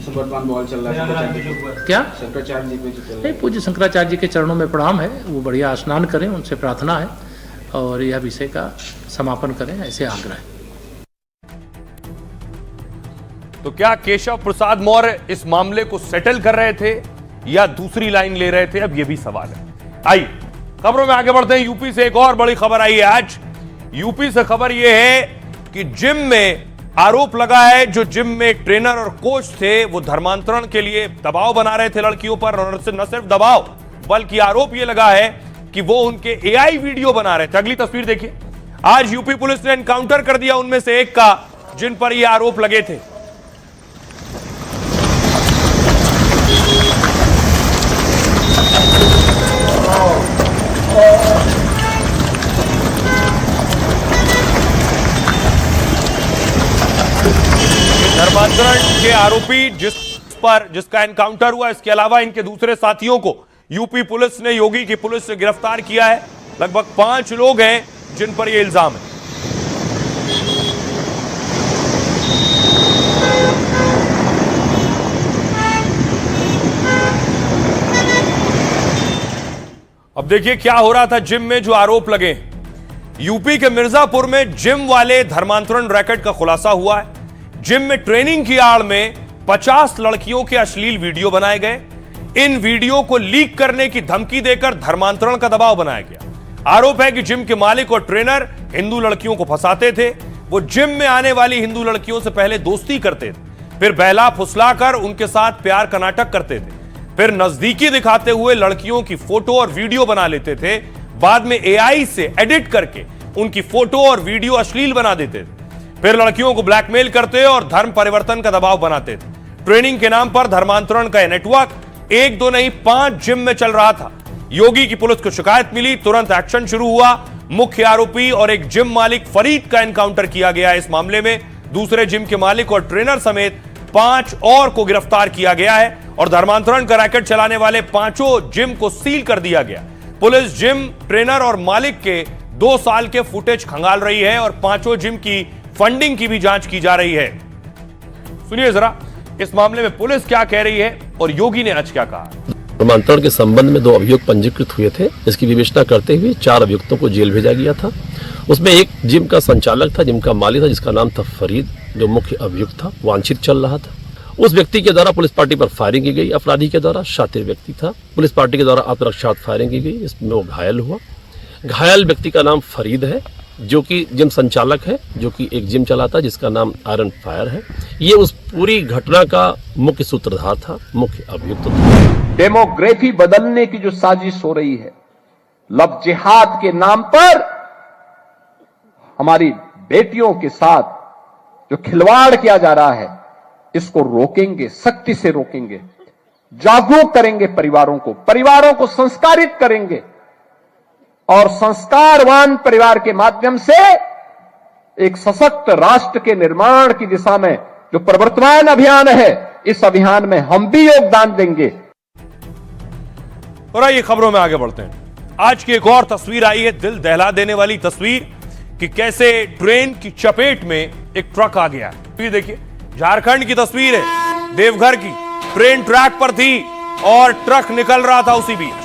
वर्तमान बॉल चल रहा है क्या शंकराचार्य जी पे नहीं, पूज्य शंकराचार्य जी के चरणों में प्रणाम है। वो बढ़िया स्नान करें, उनसे प्रार्थना है और यह विषय का समापन करें, ऐसे आग्रह है। तो क्या केशव प्रसाद मौर्य इस मामले को सेटल कर रहे थे या दूसरी लाइन ले रहे थे, अब यह भी सवाल है। आइए खबरों में आगे बढ़ते हैं। यूपी से एक और बड़ी खबर आई है आज। यूपी से खबर यह है कि जिम में आरोप लगा है, जो जिम में एक ट्रेनर और कोच थे वो धर्मांतरण के लिए दबाव बना रहे थे लड़कियों पर, और न सिर्फ दबाव बल्कि आरोप यह लगा है कि वो उनके एआई वीडियो बना रहे थे। अगली तस्वीर देखिए। आज यूपी पुलिस ने एनकाउंटर कर दिया उनमें से एक का जिन पर यह आरोप लगे थे। धर्मांतरण के आरोपी जिसका एनकाउंटर हुआ, इसके अलावा इनके दूसरे साथियों को यूपी पुलिस ने, योगी की पुलिस ने गिरफ्तार किया है। लगभग 5 लोग हैं जिन पर यह इल्जाम है। अब देखिए क्या हो रहा था जिम में जो आरोप लगे। यूपी के मिर्जापुर में जिम वाले धर्मांतरण रैकेट का खुलासा हुआ है। जिम में ट्रेनिंग की आड़ में 50 लड़कियों के अश्लील वीडियो बनाए गए। इन वीडियो को लीक करने की धमकी देकर धर्मांतरण का दबाव बनाया गया। आरोप है कि जिम के मालिक और ट्रेनर हिंदू लड़कियों को फंसाते थे। वो जिम में आने वाली हिंदू लड़कियों से पहले दोस्ती करते थे, फिर बहला फुसलाकर उनके साथ प्यार का नाटक करते थे, फिर नजदीकी दिखाते हुए लड़कियों की फोटो और वीडियो बना लेते थे। बाद में एआई से एडिट करके उनकी फोटो और वीडियो अश्लील बना देते थे, फिर लड़कियों को ब्लैकमेल करते और धर्म परिवर्तन का दबाव बनाते थे। ट्रेनिंग के नाम पर धर्मांतरण का नेटवर्क 1 2 नहीं 5 जिम में चल रहा था। योगी की पुलिस को शिकायत मिली, तुरंत एक्शन शुरू हुआ। मुख्य आरोपी और एक जिम मालिक फरीद का एनकाउंटर किया गया। इस मामले में दूसरे जिम के मालिक और ट्रेनर समेत 5 और को गिरफ्तार किया गया है और धर्मांतरण का रैकेट चलाने वाले 5 जिम को सील कर दिया गया। पुलिस जिम ट्रेनर और मालिक के 2 साल के फुटेज खंगाल रही है और 5 जिम की फंडिंग की भी जांच की जा रही है। सुनिए जरा इस मामले में पुलिस क्या कह रही है और योगी ने आज क्या कहा। धर्मांतरण के संबंध में 2 अभियुक्त पंजीकृत हुए थे, जिसकी विवेचना करते हुए 4 अभियुक्तों को जेल भेजा गया था। उसमें एक जिम का संचालक था, जिम का मालिक था, जिसका नाम था फरीद, जो मुख्य अभियुक्त था, वांछित चल रहा था। उस व्यक्ति के द्वारा पुलिस पार्टी पर फायरिंग की गई। अपराधी के द्वारा शातिर व्यक्ति था। पुलिस पार्टी के द्वारा आत्मरक्षार्थ फायरिंग की गई, इसमें वो घायल हुआ। घायल व्यक्ति का नाम फरीद है, जो कि जिम संचालक है, जो कि एक जिम चलाता है, जिसका नाम आयरन फायर है। ये उस पूरी घटना का मुख्य सूत्रधार था, मुख्य अभियुक्त था। डेमोग्राफी बदलने की जो साजिश हो रही है, लव जिहाद के नाम पर हमारी बेटियों के साथ जो खिलवाड़ किया जा रहा है, इसको रोकेंगे, सख्ती से रोकेंगे। जागरूक करेंगे परिवारों को संस्कारित करेंगे और संस्कारवान परिवार के माध्यम से एक सशक्त राष्ट्र के निर्माण की दिशा में जो प्रवर्तमान अभियान है, इस अभियान में हम भी योगदान देंगे। और आइए खबरों में आगे बढ़ते हैं। आज की एक और तस्वीर आई है, दिल दहला देने वाली तस्वीर कि कैसे ट्रेन की चपेट में एक ट्रक आ गया है। ये देखिए झारखंड की तस्वीर है, देवघर की। ट्रेन ट्रैक पर थी और ट्रक निकल रहा था उसी बीच।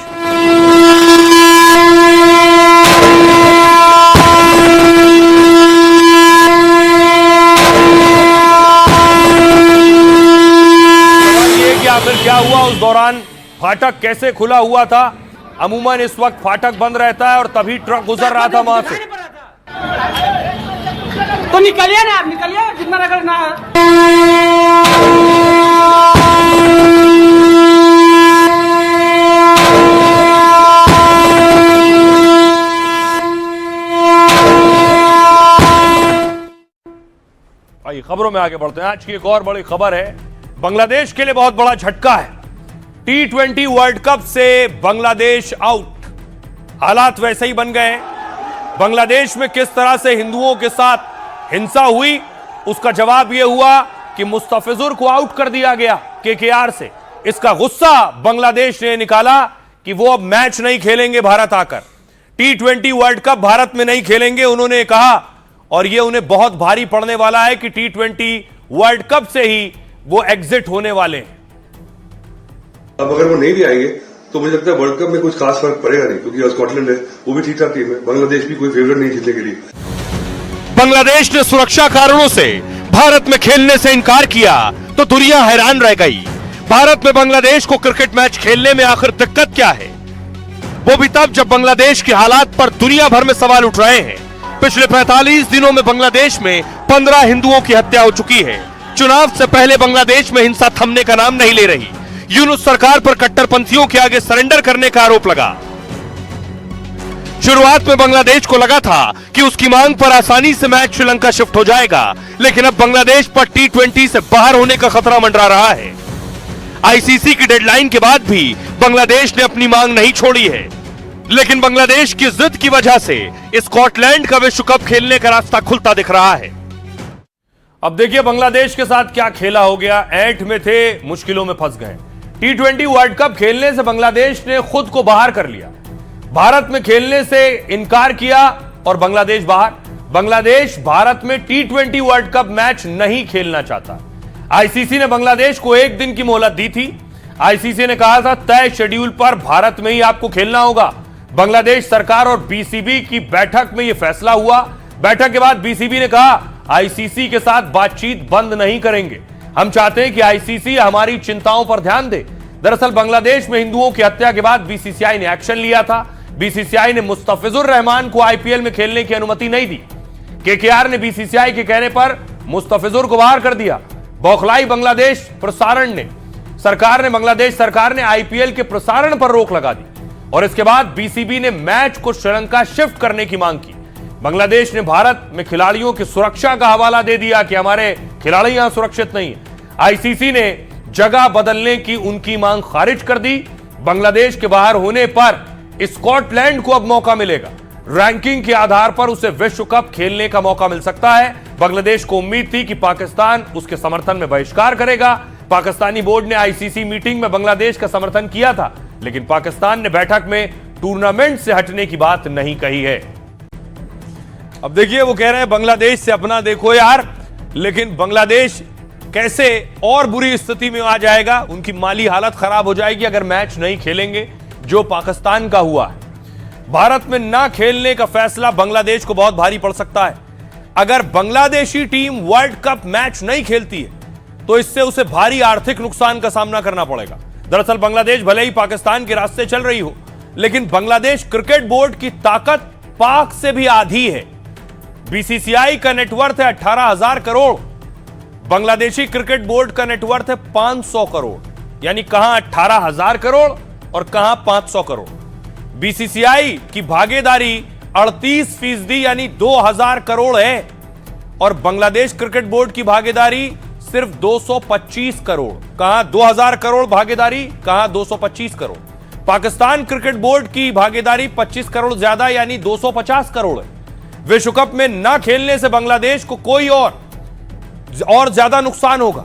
ये कि आखिर क्या हुआ उस दौरान, फाटक कैसे खुला हुआ था। अमूमन इस वक्त फाटक बंद रहता है और तभी ट्रक गुजर रहा था वहां से। तो निकलिए ना, आप निकलिए, जितना रखना है। आइए खबरों में आगे बढ़ते हैं। आज की एक और बड़ी खबर है, बांग्लादेश के लिए बहुत बड़ा झटका है। T20 वर्ल्ड कप से बांग्लादेश आउट। हालात वैसे ही बन गए हैं। बांग्लादेश में किस तरह से हिंदुओं के साथ हिंसा हुई, उसका जवाब यह हुआ कि मुस्तफिजुर को आउट कर दिया गया केकेआर से। इसका गुस्सा बांग्लादेश ने निकाला कि वो अब मैच नहीं खेलेंगे भारत आकर। T20 वर्ल्ड कप भारत में नहीं खेलेंगे उन्होंने कहा, और यह उन्हें बहुत भारी पड़ने वाला है कि T20 वर्ल्ड कप से ही वो एग्जिट होने वाले हैं। अब अगर वो नहीं भी आएंगे तो मुझे लगता है वर्ल्ड कप में कुछ खास फर्क पड़ेगा नहीं, क्योंकि स्कॉटलैंड है, वो भी ठीक ठाक टीम है। बांग्लादेश भी कोई फेवरेट नहीं जीतने के लिए। बांग्लादेश ने सुरक्षा कारणों से भारत में खेलने से इनकार किया तो दुनिया हैरान रह गई। भारत में बांग्लादेश को क्रिकेट मैच खेलने में आखिर दिक्कत क्या है? वो भी तब जब बांग्लादेश के हालात पर दुनिया भर में सवाल उठ रहे हैं। पिछले 45 दिनों में बांग्लादेश में 15 हिंदुओं की हत्या हो चुकी है। चुनाव से पहले बांग्लादेश में हिंसा थमने का नाम नहीं ले रही। यूनुस सरकार पर कट्टरपंथियों के आगे सरेंडर करने का आरोप लगा। शुरुआत में बांग्लादेश को लगा था कि उसकी मांग पर आसानी से मैच श्रीलंका शिफ्ट हो जाएगा, लेकिन अब बांग्लादेश पर T20 से बाहर होने का खतरा मंडरा रहा है। आईसीसी की डेडलाइन के बाद भी बांग्लादेश ने अपनी मांग नहीं छोड़ी है, लेकिन बांग्लादेश की जिद की वजह से स्कॉटलैंड का विश्व कप खेलने का रास्ता खुलता दिख रहा है। अब देखिए बांग्लादेश के साथ क्या खेला हो गया। ऐंठ में थे, मुश्किलों में फंस गए। T20 वर्ल्ड कप खेलने से बांग्लादेश ने खुद को बाहर कर लिया। भारत में खेलने से इनकार किया और बांग्लादेश बाहर। बांग्लादेश भारत में T20 वर्ल्ड कप मैच नहीं खेलना चाहता। आईसीसी ने बांग्लादेश को 1 दिन की मोहलत दी थी। आईसीसी ने कहा था तय शेड्यूल पर भारत में ही आपको खेलना होगा। बांग्लादेश सरकार और बीसीबी की बैठक में यह फैसला हुआ। बैठक के बाद बीसीबी ने कहा आईसीसी के साथ बातचीत बंद नहीं करेंगे। हम चाहते हैं कि आईसीसी हमारी चिंताओं पर ध्यान दे। दरअसल बांग्लादेश में हिंदुओं की हत्या के बाद बीसीसीआई ने एक्शन लिया था। बीसीसीआई ने मुस्तफिजुर रहमान को आईपीएल में खेलने की अनुमति नहीं दी। केकेआर ने बीसीसीआई के कहने पर मुस्तफिजुर को बाहर कर दिया। बौखलाई बांग्लादेश प्रसारण ने बांग्लादेश सरकार ने आईपीएल के प्रसारण पर रोक लगा दी और इसके बाद बीसीबी ने मैच को श्रीलंका शिफ्ट करने की मांग की। बांग्लादेश ने भारत में खिलाड़ियों की सुरक्षा का हवाला दे दिया कि हमारे खिलाड़ी यहां सुरक्षित नहीं है। आईसीसी ने जगह बदलने की उनकी मांग खारिज कर दी। बांग्लादेश के बाहर होने पर स्कॉटलैंड को अब मौका मिलेगा। रैंकिंग के आधार पर उसे विश्व कप खेलने का मौका मिल सकता है। बांग्लादेश को उम्मीद थी कि पाकिस्तान उसके समर्थन में बहिष्कार करेगा। पाकिस्तानी बोर्ड ने आईसीसी मीटिंग में बांग्लादेश का समर्थन किया था, लेकिन पाकिस्तान ने बैठक में टूर्नामेंट से हटने की बात नहीं कही है। अब देखिए वो कह रहे हैं बांग्लादेश से अपना देखो यार, लेकिन बांग्लादेश कैसे और बुरी स्थिति में आ जाएगा। उनकी माली हालत खराब हो जाएगी अगर मैच नहीं खेलेंगे, जो पाकिस्तान का हुआ है। भारत में ना खेलने का फैसला बांग्लादेश को बहुत भारी पड़ सकता है। अगर Bangladeshi team world cup match नहीं खेलती है तो इससे उसे भारी आर्थिक नुकसान का सामना करना पड़ेगा। दरअसल बांग्लादेश भले ही पाकिस्तान के रास्ते चल रही हो, लेकिन बांग्लादेश क्रिकेट बोर्ड की ताकत पाक से भी आधी है। बीसीसीआई का नेटवर्थ है 18,000 करोड़, बांग्लादेशी क्रिकेट बोर्ड का नेटवर्थ है 500 करोड़। यानी कहां 18,000 करोड़ और कहां 500 करोड़। बीसीसीआई की भागीदारी 38% यानी 2,000 करोड़ है और बांग्लादेश क्रिकेट बोर्ड की भागीदारी सिर्फ 225 करोड़। कहां 2,000 करोड़ भागीदारी, कहां 225 करोड़। पाकिस्तान क्रिकेट बोर्ड की भागीदारी 25 करोड़ ज्यादा यानी 250 करोड़ है। विश्व कप में ना खेलने से बांग्लादेश को कोई और ज्यादा नुकसान होगा।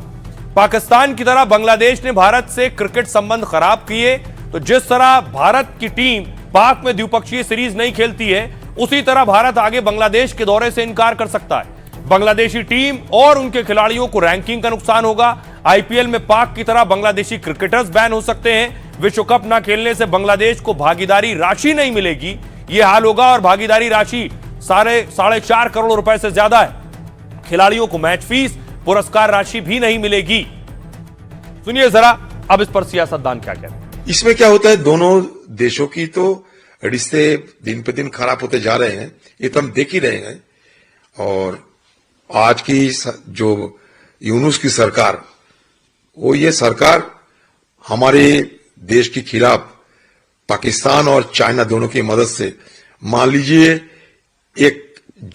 पाकिस्तान की तरह बांग्लादेश ने भारत से क्रिकेट संबंध खराब किए, तो जिस तरह भारत की टीम पाक में द्विपक्षीय सीरीज नहीं खेलती है, उसी तरह भारत आगे बांग्लादेश के दौरे से इनकार कर सकता है। बांग्लादेशी टीम और उनके खिलाड़ियों को रैंकिंग का नुकसान होगा। आईपीएल में पाक की तरह बांग्लादेशी क्रिकेटर्स बैन हो सकते हैं। विश्व कप ना खेलने से बांग्लादेश को भागीदारी राशि नहीं मिलेगी, यह हाल होगा और भागीदारी राशि 4.5 करोड़ रुपए से ज्यादा है। खिलाड़ियों को मैच फीस, पुरस्कार राशि भी नहीं मिलेगी। सुनिए जरा अब इस पर सियासतदान क्या कहते हैं। इसमें क्या होता है, दोनों देशों की तो रिश्ते दिन पे दिन खराब होते जा रहे हैं, ये तो हम देख ही रहे हैं। और आज की जो यूनुस की सरकार, वो ये सरकार हमारे देश के खिलाफ पाकिस्तान और चाइना दोनों की मदद से मान लीजिए एक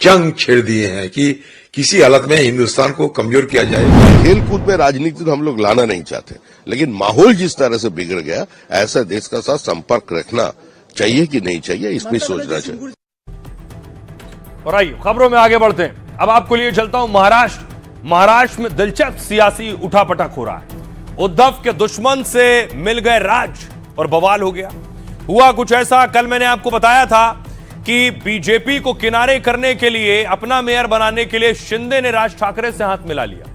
जंग छेड़ दिए हैं कि किसी हालत में हिंदुस्तान को कमजोर किया जाए। खेल कूद में राजनीति तो हम लोग लाना नहीं चाहते, लेकिन माहौल जिस तरह से बिगड़ गया, ऐसा देश का साथ संपर्क रखना चाहिए कि नहीं चाहिए, इस पर सोचना चाहिए। और आइए खबरों में आगे बढ़ते हैं। अब आपको लिए चलता हूं महाराष्ट्र में दिलचस्प सियासी उठापटक हो रहा है। उद्धव के दुश्मन से मिल गए राज और बवाल हो गया। हुआ कुछ ऐसा, कल मैंने आपको बताया था कि बीजेपी को किनारे करने के लिए, अपना मेयर बनाने के लिए शिंदे ने राज ठाकरे से हाथ मिला लिया।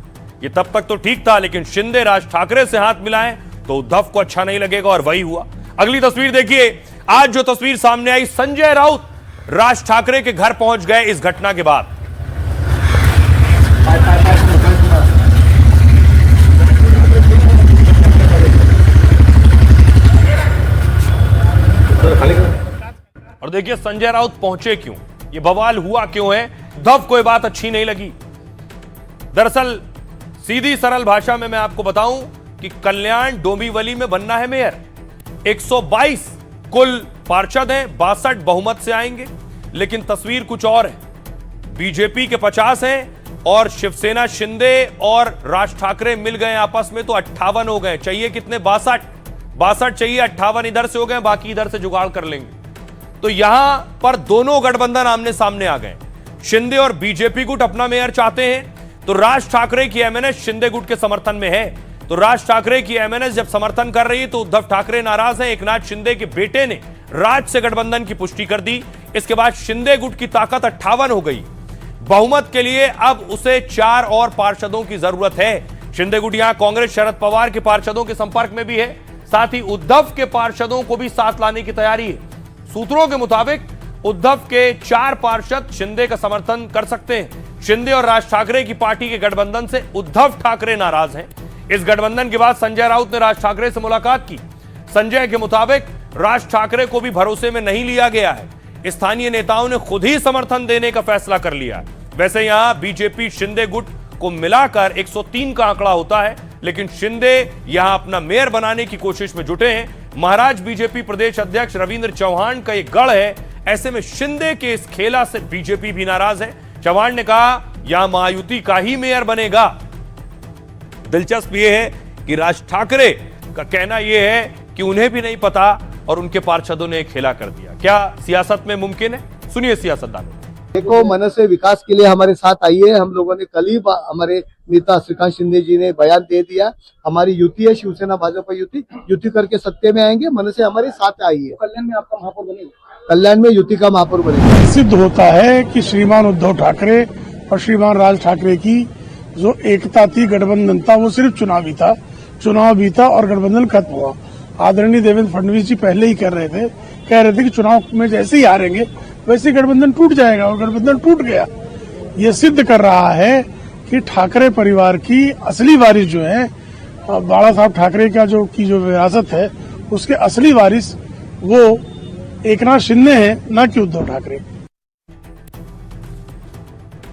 ये तब तक तो ठीक था, लेकिन शिंदे राज ठाकरे से हाथ मिलाएं तो उद्धव को अच्छा नहीं लगेगा और वही हुआ। अगली तस्वीर देखिए। आज जो तस्वीर सामने आई, संजय राउत राज ठाकरे के घर पहुंच गए इस घटना के बाद। और देखिए संजय राउत पहुंचे क्यों, ये बवाल हुआ क्यों है, उद्धव को ये बात अच्छी नहीं लगी। दरअसल सीधी सरल भाषा में मैं आपको बताऊं कि कल्याण डोंबिवली में बनना है मेयर। 122 कुल पार्षद हैं, 62 बहुमत से आएंगे, लेकिन तस्वीर कुछ और है। बीजेपी के 50 हैं और शिवसेना शिंदे और राज ठाकरे मिल गए आपस में तो 58 हो गए। चाहिए कितने? 62 चाहिए, 58 इधर से हो गए, बाकी इधर से जुगाड़ कर लेंगे। तो यहां पर दोनों गठबंधन आमने सामने आ गए। शिंदे और बीजेपी गुट अपना मेयर चाहते हैं, तो राज ठाकरे की एमएनएस शिंदे गुट के समर्थन में है। तो राज ठाकरे की एमएनएस जब समर्थन कर रही है तो उद्धव ठाकरे नाराज हैं। एकनाथ शिंदे के बेटे ने राज से गठबंधन की पुष्टि कर दी। इसके बाद शिंदे गुट की ताकत 58 हो गई। बहुमत के लिए अब उसे 4 और पार्षदों की जरूरत है। शिंदे गुट यहां कांग्रेस शरद पवार के पार्षदों के संपर्क में भी है, साथ ही उद्धव के पार्षदों को भी साथ लाने की तैयारी है। सूत्रों के मुताबिक उद्धव के 4 पार्षद शिंदे का समर्थन कर सकते हैं। शिंदे और राज ठाकरे की पार्टी के गठबंधन से उद्धव ठाकरे नाराज हैं। इस गठबंधन के बाद संजय राउत ने राज ठाकरे से मुलाकात की। संजय के मुताबिक राज ठाकरे को भी भरोसे में नहीं लिया गया है। स्थानीय नेताओं ने खुद ही समर्थन देने का फैसला कर लिया है। वैसे यहां बीजेपी शिंदे गुट को मिलाकर 103 का आंकड़ा होता है, लेकिन शिंदे यहां अपना मेयर बनाने की कोशिश में जुटे हैं। महाराज बीजेपी प्रदेश अध्यक्ष रविंद्र चौहान का एक गढ़ है, ऐसे में शिंदे के इस खेला से बीजेपी भी नाराज है। चौहान ने कहा यहां महायुति का ही मेयर बनेगा। दिलचस्प यह है कि राज ठाकरे का कहना यह है कि उन्हें भी नहीं पता और उनके पार्षदों ने खेला कर दिया। क्या सियासत में मुमकिन है? सुनिए सियासतदानों। देखो, मन से विकास के लिए हमारे साथ आइए। हम लोगों ने कल ही हमारे नेता श्रीकांत शिंदे जी ने बयान दे दिया, हमारी युति है, शिवसेना भाजपा युति करके सत्ते में आएंगे। मन से हमारे साथ आइए। कल्याण में आपका महापौर बनेगा, कल्याण में युति का महापौर बनेगा। सिद्ध होता है कि श्रीमान उद्धव ठाकरे और श्रीमान राज ठाकरे की जो एकता थी, गठबंधन था, वो सिर्फ चुनाव भी था और गठबंधन खत्म हुआ। आदरणीय देवेंद्र फडणवीस जी पहले ही कह रहे थे कि चुनाव में जैसे ही हारेंगे वैसे गठबंधन टूट जाएगा, और गठबंधन टूट गया। ये सिद्ध कर रहा है कि ठाकरे परिवार की असली वारिस जो है, बाला साहब ठाकरे का जो विरासत है, उसके असली वारिस वो एकनाथ शिंदे हैं, न कि उद्धव ठाकरे।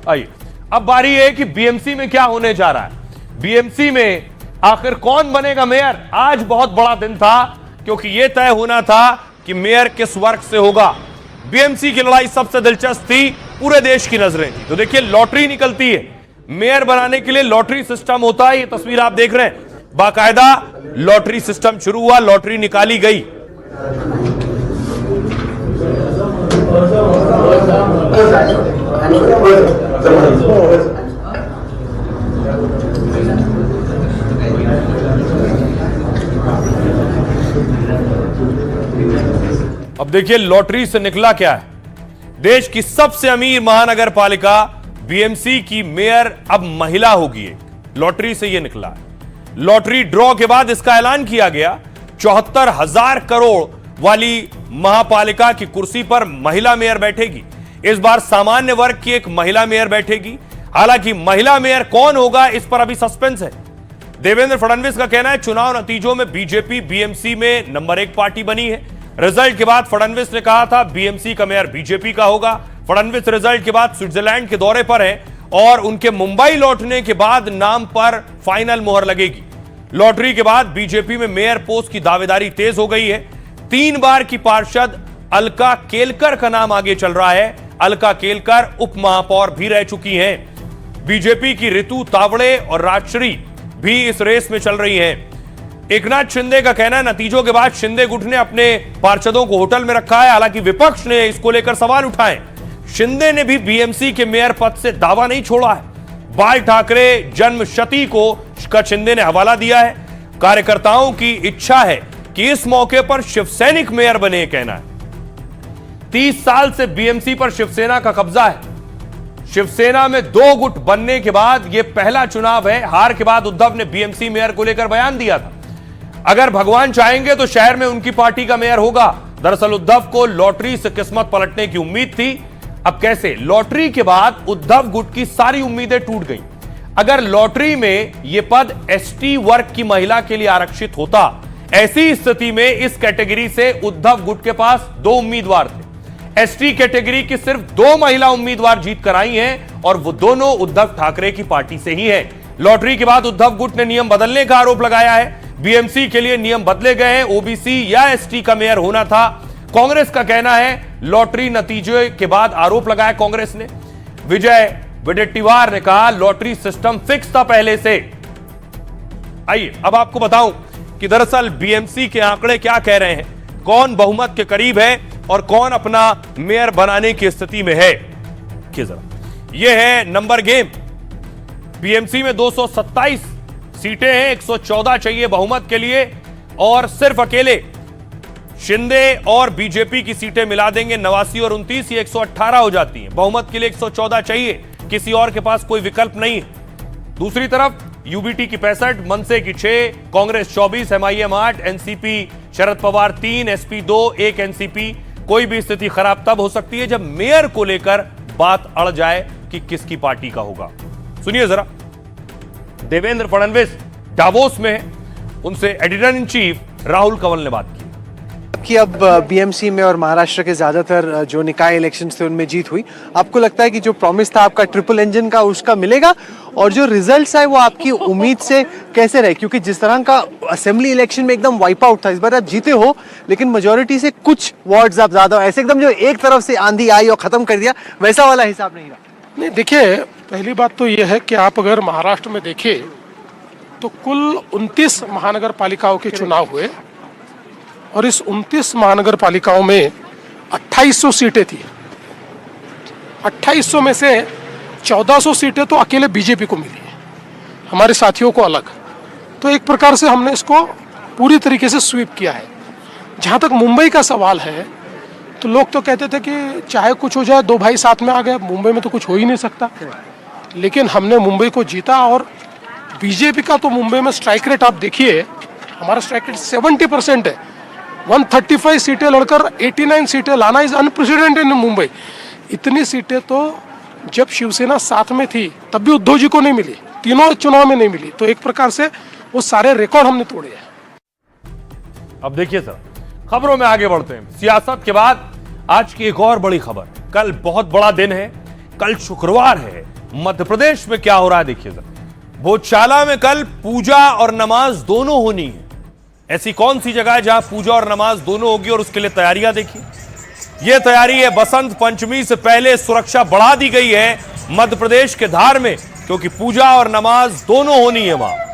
आइए अब बारी है कि बीएमसी में क्या होने जा रहा है। बीएमसी में आखिर कौन बनेगा मेयर? आज बहुत बड़ा दिन था, क्योंकि यह तय होना था कि मेयर किस वर्ग से होगा। बीएमसी की लड़ाई सबसे दिलचस्प थी, पूरे देश की नजरें थी। तो देखिए लॉटरी निकलती है, मेयर बनाने के लिए लॉटरी सिस्टम होता है। ये तस्वीर आप देख रहे हैं, बाकायदा लॉटरी सिस्टम शुरू हुआ, लॉटरी निकाली गई। अब देखिए लॉटरी से निकला क्या है। देश की सबसे अमीर महानगर पालिका बीएमसी की मेयर अब महिला होगी। लॉटरी से यह निकला है। लॉटरी ड्रॉ के बाद इसका ऐलान किया गया। 74,000 करोड़ वाली महापालिका की कुर्सी पर महिला मेयर बैठेगी। इस बार सामान्य वर्ग की एक महिला मेयर बैठेगी। हालांकि महिला मेयर कौन होगा, इस पर अभी सस्पेंस है। देवेंद्र फडणवीस का कहना है चुनाव नतीजों में बीजेपी बीएमसी में नंबर 1 पार्टी बनी है। रिजल्ट के बाद फडणवीस ने कहा था बीएमसी का मेयर बीजेपी का होगा। फडणवीस रिजल्ट के बाद स्विट्जरलैंड के दौरे पर हैं और उनके मुंबई लौटने के बाद नाम पर फाइनल मोहर लगेगी। लॉटरी के बाद बीजेपी में मेयर पोस्ट की दावेदारी तेज हो गई है। 3 बार की पार्षद अलका केलकर का नाम आगे चल रहा है। अलका केलकर उप महापौर भी रह चुकी हैं। बीजेपी की ऋतु तावड़े और राजश्री भी इस रेस में चल रही हैं। एकनाथ शिंदे का कहना है नतीजों के बाद शिंदे गुट ने अपने पार्षदों को होटल में रखा है। हालांकि विपक्ष ने इसको लेकर सवाल उठाए। शिंदे ने भी बीएमसी के मेयर पद से दावा नहीं छोड़ा है। बाल ठाकरे जन्मशती को शिंदे ने हवाला दिया है। कार्यकर्ताओं की इच्छा है कि इस मौके पर शिवसैनिक मेयर बने, कहना है। 30 साल से बीएमसी पर शिवसेना का कब्जा है। शिवसेना में 2 गुट बनने के बाद यह पहला चुनाव है। हार के बाद उद्धव ने बीएमसी मेयर को लेकर बयान दिया था। अगर भगवान चाहेंगे तो शहर में उनकी पार्टी का मेयर होगा। दरअसल उद्धव को लॉटरी से किस्मत पलटने की उम्मीद थी। अब कैसे? लॉटरी के बाद उद्धव गुट की सारी उम्मीदें टूट गईं। अगर लॉटरी में यह पद एसटी वर्ग की महिला के लिए आरक्षित होता, ऐसी स्थिति में इस कैटेगरी से उद्धव गुट के पास 2 उम्मीदवार थे। एसटी कैटेगरी की सिर्फ 2 महिला उम्मीदवार जीत कर आई हैं और वो दोनों उद्धव ठाकरे की पार्टी से ही हैं। लॉटरी के बाद उद्धव गुट ने नियम बदलने का आरोप लगाया है। बीएमसी के लिए नियम बदले गए हैं। ओबीसी या एसटी का मेयर होना था। कांग्रेस का कहना है लॉटरी नतीजे के बाद आरोप लगाया कांग्रेस ने। विजय वडेट्टीवार ने कहा लॉटरी सिस्टम फिक्स था पहले से। आइए अब आपको बताऊं कि दरअसल बीएमसी के आंकड़े क्या कह रहे हैं, कौन बहुमत के करीब है और कौन अपना मेयर बनाने की स्थिति में है। जरा यह है नंबर गेम। बीएमसी में 227 सीटें हैं, 114 चाहिए बहुमत के लिए और सिर्फ अकेले शिंदे और बीजेपी की सीटें मिला देंगे 89 और 29, ये 118 हो जाती हैं। बहुमत के लिए 114 चाहिए, किसी और के पास कोई विकल्प नहीं है। दूसरी तरफ यूबीटी की 65, मनसे की 6, Congress 24, MIM 8, NCP Sharad Pawar 3, SP 2, 1 NCP. कोई भी स्थिति खराब तब हो सकती है जब मेयर को लेकर बात अड़ जाए कि किसकी पार्टी का होगा। सुनिए जरा, देवेंद्र फडणवीस डावोस में है, उनसे editor in chief Rahul Kanwal ने बात की कि अब बीएमसी में और महाराष्ट्र के ज्यादातर जो निकाय इलेक्शंस थे उनमें जीत हुई। आपको लगता है कि जो प्रॉमिस था आपका ट्रिपल इंजन का उसका मिलेगा और जो रिजल्ट्स आए वो आपकी उम्मीद से कैसे रहे? क्योंकि जिस तरह का असेंबली इलेक्शन में एकदम वाइप आउट था, इस बार आप जीते हो लेकिन मेजोरिटी से कुछ वार्ड्स आप ज्यादा, ऐसे एकदम जो एक तरफ से आंधी आई और खत्म कर दिया, वैसा वाला हिसाब नहीं रहा। नहीं, देखिए पहली बात तो यह है कि आप अगर महाराष्ट्र में देखें तो कुल 29 महानगर पालिकाओं के चुनाव हुए और इस 29 महानगर पालिकाओं में 2800 सीटें थी। 2800 में से 1400 सीटें तो अकेले बीजेपी को मिली है, हमारे साथियों को अलग। तो एक प्रकार से हमने इसको पूरी तरीके से स्वीप किया है। जहाँ तक मुंबई का सवाल है तो लोग तो कहते थे कि चाहे कुछ हो जाए 2 भाई साथ में आ गए, मुंबई में तो कुछ हो ही नहीं सकता। लेकिन हमने मुंबई को जीता और बीजेपी का तो मुंबई में स्ट्राइक रेट आप देखिए, हमारा स्ट्राइक रेट 70% है। 135 सीटें लड़कर 89 सीटें लाना इज अनप्रेसिडेंटेड इन मुंबई। इतनी सीटें तो जब शिवसेना साथ में थी तब भी उद्धव जी को नहीं मिली, तीनों चुनाव में नहीं मिली। तो एक प्रकार से वो सारे रिकॉर्ड हमने तोड़े हैं। अब देखिए सर, खबरों में आगे बढ़ते हैं। सियासत के बाद आज की एक और बड़ी खबर। कल बहुत बड़ा दिन है, कल शुक्रवार है। मध्य प्रदेश में क्या हो रहा है देखिए सर। भोजशाला में कल पूजा और नमाज दोनों होनी है। ऐसी कौन सी जगह है जहां पूजा और नमाज दोनों होगी और उसके लिए तैयारियां देखिए। यह तैयारी है, बसंत पंचमी से पहले सुरक्षा बढ़ा दी गई है मध्य प्रदेश के धार में, क्योंकि पूजा और नमाज दोनों होनी है वहां।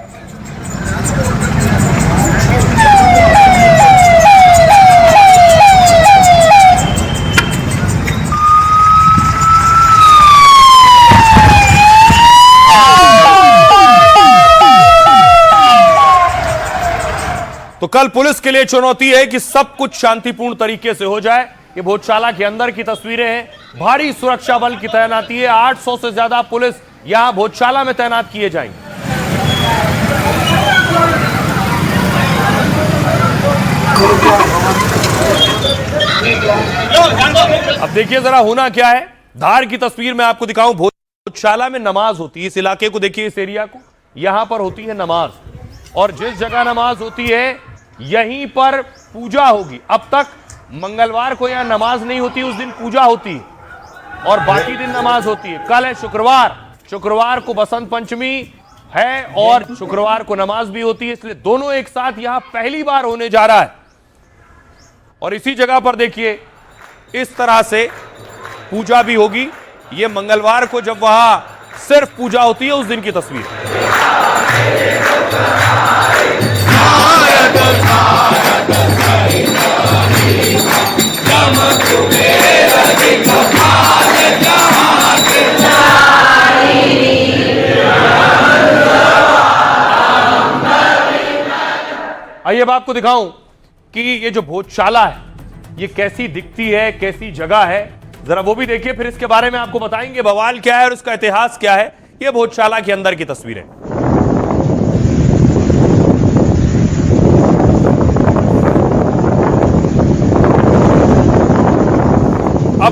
तो कल पुलिस के लिए चुनौती है कि सब कुछ शांतिपूर्ण तरीके से हो जाए। ये भोजशाला के अंदर की तस्वीरें हैं। भारी सुरक्षा बल की तैनाती है, 800 से ज्यादा पुलिस यहां भोजशाला में तैनात किए जाएंगे। अब देखिए जरा होना क्या है। धार की तस्वीर में आपको दिखाऊं। भोजशाला में नमाज होती है। इस इलाके को देखिए, इस एरिया को, यहां पर होती है नमाज और जिस जगह नमाज होती है यहीं पर पूजा होगी। अब तक मंगलवार को यहां नमाज नहीं होती, उस दिन पूजा होती है और बाकी दिन नमाज होती है। कल है शुक्रवार, शुक्रवार को बसंत पंचमी है और शुक्रवार को नमाज भी होती है, इसलिए दोनों एक साथ यहां पहली बार होने जा रहा है। और इसी जगह पर देखिए इस तरह से पूजा भी होगी। यह मंगलवार को जब वहां सिर्फ पूजा होती है उस दिन की तस्वीर। आइए अब आपको दिखाऊं कि ये जो भोजशाला है ये कैसी दिखती है, कैसी जगह है, जरा वो भी देखिए, फिर इसके बारे में आपको बताएंगे बवाल क्या है और उसका इतिहास क्या है। ये भोजशाला के अंदर की तस्वीरें।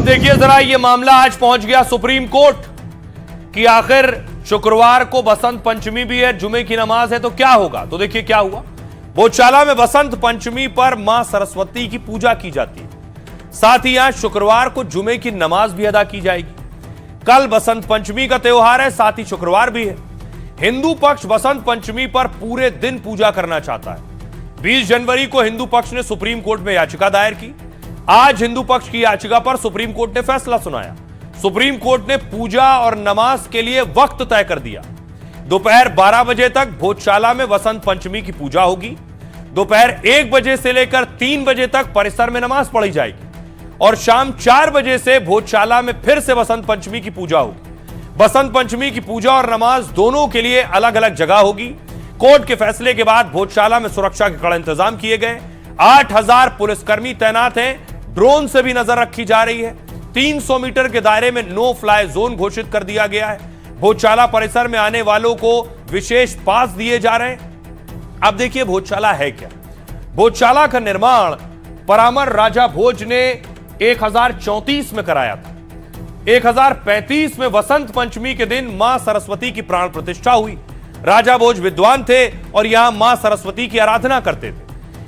देखिए जरा, ये मामला आज पहुंच गया सुप्रीम कोर्ट कि आखिर शुक्रवार को बसंत पंचमी भी है, जुमे की नमाज है, तो क्या होगा। तो देखिए क्या हुआ। भोजशाला में बसंत पंचमी पर मां सरस्वती की पूजा की जाती है, साथ ही आज शुक्रवार को जुमे की नमाज भी अदा की जाएगी। कल बसंत पंचमी का त्योहार है, साथ ही शुक्रवार भी है। हिंदू पक्ष बसंत पंचमी पर पूरे दिन पूजा करना चाहता है। 20 जनवरी को हिंदू पक्ष ने सुप्रीम कोर्ट में याचिका दायर की। आज हिंदू पक्ष की याचिका पर सुप्रीम कोर्ट ने फैसला सुनाया। सुप्रीम कोर्ट ने पूजा और नमाज के लिए वक्त तय कर दिया। दोपहर 12 बजे तक भोजशाला में बसंत पंचमी की पूजा होगी। दोपहर 1 बजे से लेकर 3 बजे तक परिसर में नमाज पढ़ी जाएगी और शाम 4 बजे से भोजशाला में फिर से बसंत पंचमी की पूजा होगी। बसंत पंचमी की पूजा और नमाज दोनों के लिए अलग अलग जगह होगी। कोर्ट के फैसले के बाद भोजशाला में सुरक्षा के कड़े इंतजाम किए गए। 8000 पुलिसकर्मी तैनात हैं। ड्रोन से भी नजर रखी जा रही है। 300 मीटर के दायरे में नो फ्लाई जोन घोषित कर दिया गया है। भोजशाला परिसर में आने वालों को विशेष पास दिए जा रहे हैं। अब देखिए भोजशाला है क्या। भोजशाला का निर्माण परामर राजा भोज ने 1034 में कराया था। 1035 में वसंत पंचमी के दिन मां सरस्वती की प्राण प्रतिष्ठा हुई। राजा भोज विद्वान थे और यहां मां सरस्वती की आराधना करते थे।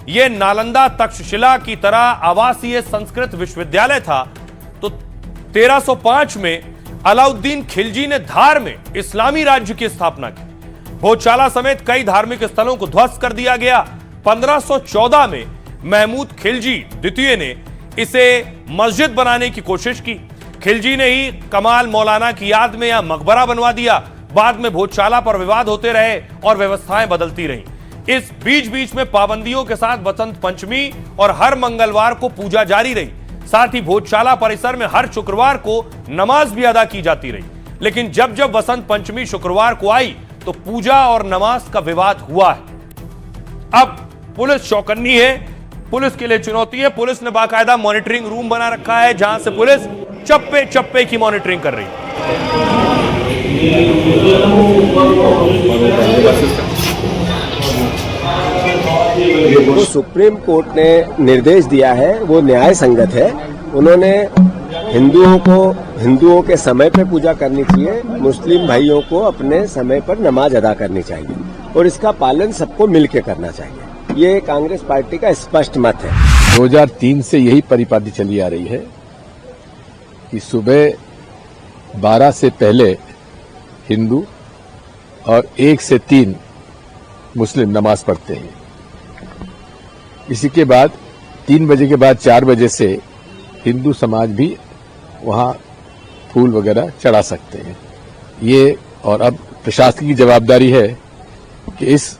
यह नालंदा तक्षशिला की तरह आवासीय संस्कृत विश्वविद्यालय था। तो 1305 में अलाउद्दीन खिलजी ने धार में इस्लामी राज्य की स्थापना की। भोजशाला समेत कई धार्मिक स्थलों को ध्वस्त कर दिया गया। 1514 में महमूद खिलजी द्वितीय ने इसे मस्जिद बनाने की कोशिश की। खिलजी ने ही कमाल मौलाना की याद में यह मकबरा बनवा दिया। बाद में भोजशाला पर विवाद होते रहे और व्यवस्थाएं बदलती रहीं। इस बीच में पाबंदियों के साथ बसंत पंचमी और हर मंगलवार को पूजा जारी रही। साथ ही भोजशाला परिसर में हर शुक्रवार को नमाज भी अदा की जाती रही। लेकिन जब जब बसंत पंचमी शुक्रवार को आई तो पूजा और नमाज का विवाद हुआ है। अब पुलिस चौकन्नी है। पुलिस के लिए चुनौती है। पुलिस ने बाकायदा मॉनिटरिंग रूम बना रखा है जहां से पुलिस चप्पे चप्पे की मॉनिटरिंग कर रही है। जो सुप्रीम कोर्ट ने निर्देश दिया है वो न्याय संगत है। उन्होंने हिंदुओं के समय पे पूजा करनी चाहिए, मुस्लिम भाइयों को अपने समय पर नमाज अदा करनी चाहिए और इसका पालन सबको मिलकर करना चाहिए। ये कांग्रेस पार्टी का स्पष्ट मत है। 2003 से यही परिपाटी चली आ रही है कि सुबह 12 से पहले हिंदू और 1 से 3 मुस्लिम नमाज पढ़ते हैं। इसी के बाद 3 बजे के बाद 4 बजे से हिंदू समाज भी वहां फूल वगैरह चढ़ा सकते हैं। ये और अब प्रशासन की जवाबदारी है कि इस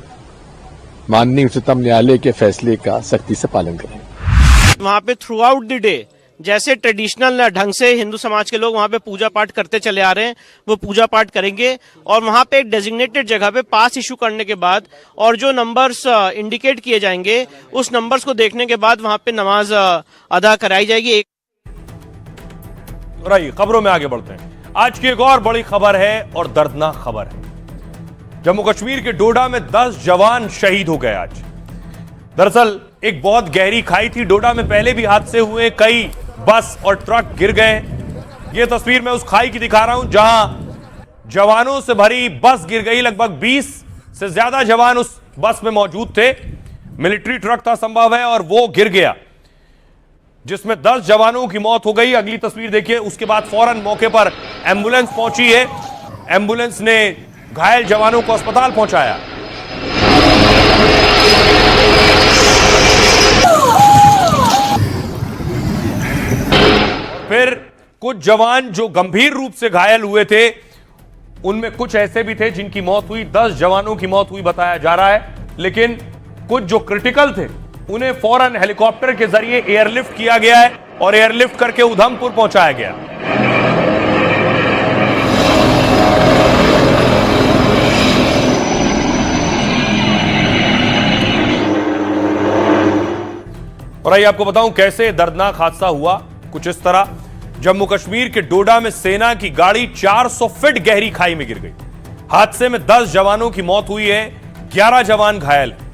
माननीय उच्चतम न्यायालय के फैसले का सख्ती से पालन करें। वहाँ पे थ्रू आउट द डे जैसे ट्रेडिशनल ढंग से हिंदू समाज के लोग वहाँ पे पूजा पाठ करते चले आ रहे हैं, वो पूजा पाठ करेंगे और वहाँ पे एक डेजिग्नेटेड जगह पे पास इशू करने के बाद और जो नंबर्स इंडिकेट किए जाएंगे उस नंबर्स को देखने के बाद वहाँ पे नमाज अदा कराई जाएगी। खबरों में आगे बढ़ते हैं। आज की एक और बड़ी खबर है और दर्दनाक खबर है। जम्मू कश्मीर के डोडा में 10 जवान शहीद हो गए आज। दरअसल एक बहुत गहरी खाई थी। डोडा में पहले भी हादसे हुए, कई बस और ट्रक गिर गए। यह तस्वीर मैं उस खाई की दिखा रहा हूं जहां जवानों से भरी बस गिर गई। लगभग 20 से ज्यादा जवान उस बस में मौजूद थे। मिलिट्री ट्रक था संभव है और वो गिर गया, जिसमें 10 जवानों की मौत हो गई। अगली तस्वीर देखिए। उसके बाद फौरन मौके पर एम्बुलेंस पहुंची है। एम्बुलेंस ने घायल जवानों को अस्पताल पहुंचाया। फिर कुछ जवान जो गंभीर रूप से घायल हुए थे, उनमें कुछ ऐसे भी थे जिनकी मौत हुई। 10 जवानों की मौत हुई बताया जा रहा है, लेकिन कुछ जो क्रिटिकल थे उन्हें फौरन हेलीकॉप्टर के जरिए एयरलिफ्ट किया गया है और एयरलिफ्ट करके उधमपुर पहुंचाया गया। और आइए आपको बताऊं कैसे दर्दनाक हादसा हुआ। कुछ इस तरह, जम्मू कश्मीर के डोडा में सेना की गाड़ी 400 फीट गहरी खाई में गिर गई। हादसे में 10 जवानों की मौत हुई है, 11 जवान घायल हैं।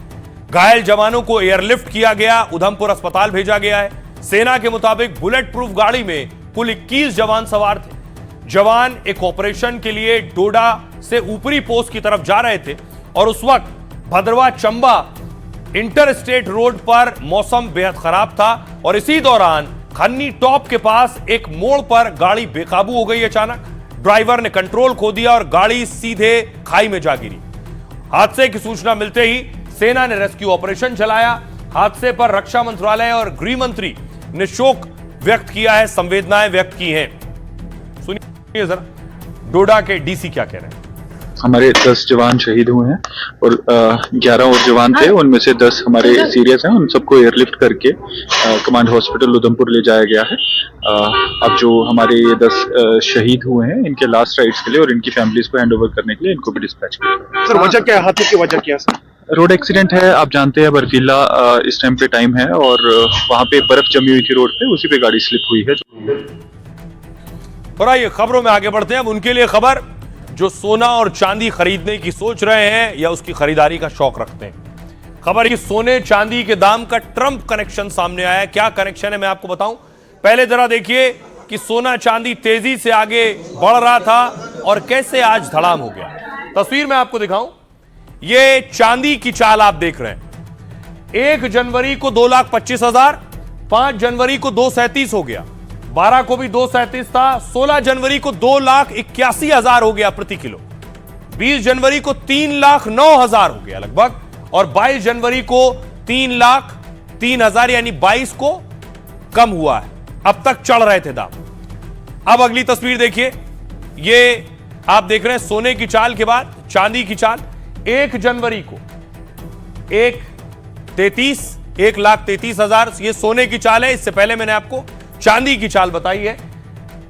घायल जवानों को एयरलिफ्ट किया गया, उधमपुर अस्पताल भेजा गया है। सेना के मुताबिक बुलेट प्रूफ गाड़ी में कुल 21 जवान सवार थे। जवान एक ऑपरेशन के लिए डोडा से ऊपरी पोस्ट की तरफ जा रहे थे और उस वक्त भद्रवा चंबा इंटर स्टेट रोड पर मौसम बेहद खराब था और इसी दौरान खन्नी टॉप के पास एक मोड़ पर गाड़ी बेकाबू हो गई। अचानक ड्राइवर ने कंट्रोल खो दिया और गाड़ी सीधे खाई में जा गिरी। हादसे की सूचना मिलते ही सेना ने रेस्क्यू ऑपरेशन चलाया। हादसे पर रक्षा मंत्रालय और गृह मंत्री ने शोक व्यक्त किया है, संवेदनाएं व्यक्त की हैं। सुनिए जरा डोडा के डीसी क्या कह रहे हैं। हमारे 10 जवान शहीद हुए हैं और 11 और जवान थे, उनमें से 10 हमारे सीरियस हैं। उन सबको एयरलिफ्ट करके कमांड हॉस्पिटल उधमपुर ले जाया गया है। अब जो हमारे ये 10 शहीद हुए हैं इनके लास्ट राइट्स के लिए और इनकी फैमिलीज को हैंड ओवर करने के लिए इनको भी डिस्पैच किया। सर वजह क्या है, हादसे की वजह क्या है? रोड एक्सीडेंट है, आप जानते हैं बर्फीला इस टाइम पे टाइम है और वहां पे बर्फ जमी हुई थी रोड पे, उसी पे गाड़ी स्लिप हुई है। और आइए खबरों में आगे बढ़ते हैं। अब उनके लिए खबर जो सोना और चांदी खरीदने की सोच रहे हैं या उसकी खरीदारी का शौक रखते हैं। खबर की सोने चांदी के दाम का ट्रंप कनेक्शन सामने आया है। क्या कनेक्शन है मैं आपको बताऊं। पहले जरा देखिए कि सोना चांदी तेजी से आगे बढ़ रहा था और कैसे आज धड़ाम हो गया। तस्वीर में आपको दिखाऊं, ये चांदी की चाल आप देख रहे हैं। 1 जनवरी को 2,25,000, 5 जनवरी को 2,37,000 हो गया, 12 को भी 2,37,000 था, 16 जनवरी को 2,81,000 हो गया प्रति किलो, 20 जनवरी को 3,09,000 हो गया लगभग और 22 जनवरी को 3,03,000 यानी 22 को कम हुआ है। अब तक चढ़ रहे थे दाम। अब अगली तस्वीर देखिए, ये आप देख रहे हैं सोने की चाल के बाद चांदी की चाल। 1 जनवरी को 1,33,000 ये सोने की चाल है। इससे पहले मैंने आपको चांदी की चाल बताई है।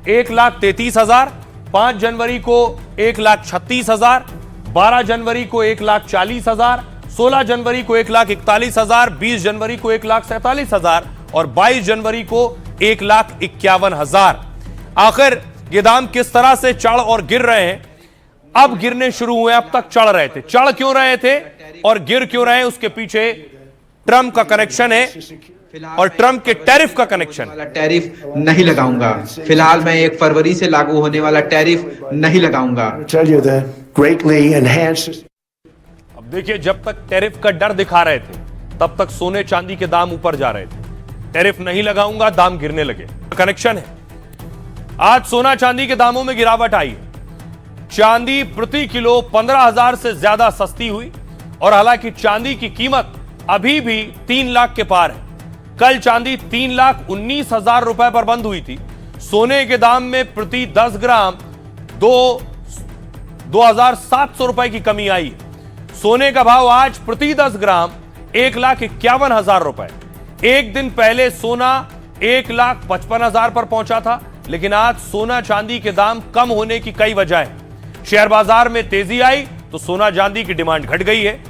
1,33,000, 5 जनवरी को 1,36,000, 12 जनवरी को 1,40,000, 16 जनवरी को 1,41,000, 20 जनवरी को 1,47,000 और 22 जनवरी को 1,51,000। आखिर ये दाम किस तरह से चढ़ और गिर रहे हैं? अब गिरने शुरू हुए, अब तक चढ़ रहे थे। चढ़ क्यों रहे थे और गिर क्यों रहे हैं उसके पीछे ट्रंप का कनेक्शन है और ट्रंप के टैरिफ का कनेक्शन। टैरिफ नहीं लगाऊंगा, फिलहाल मैं 1 फरवरी से लागू होने वाला टैरिफ नहीं लगाऊंगा। अब देखिए, जब तक टैरिफ का डर दिखा रहे थे तब तक सोने चांदी के दाम ऊपर जा रहे थे। टैरिफ नहीं लगाऊंगा, दाम गिरने लगे। कनेक्शन है। आज सोना चांदी के दामों में गिरावट आई है। चांदी प्रति किलो 15,000 से ज्यादा सस्ती हुई और हालांकि चांदी की कीमत अभी भी 3 लाख के पार है। कल चांदी 3,19,000 रुपए पर बंद हुई थी। सोने के दाम में प्रति 10 ग्राम 2,700 रुपए की कमी आई है। सोने का भाव आज प्रति 10 ग्राम 1,51,000 रुपए। एक दिन पहले सोना 1,55,000 पर पहुंचा था, लेकिन आज सोना चांदी के दाम कम होने की कई वजह है। शेयर बाजार में तेजी आई तो सोना चांदी की डिमांड घट गई है।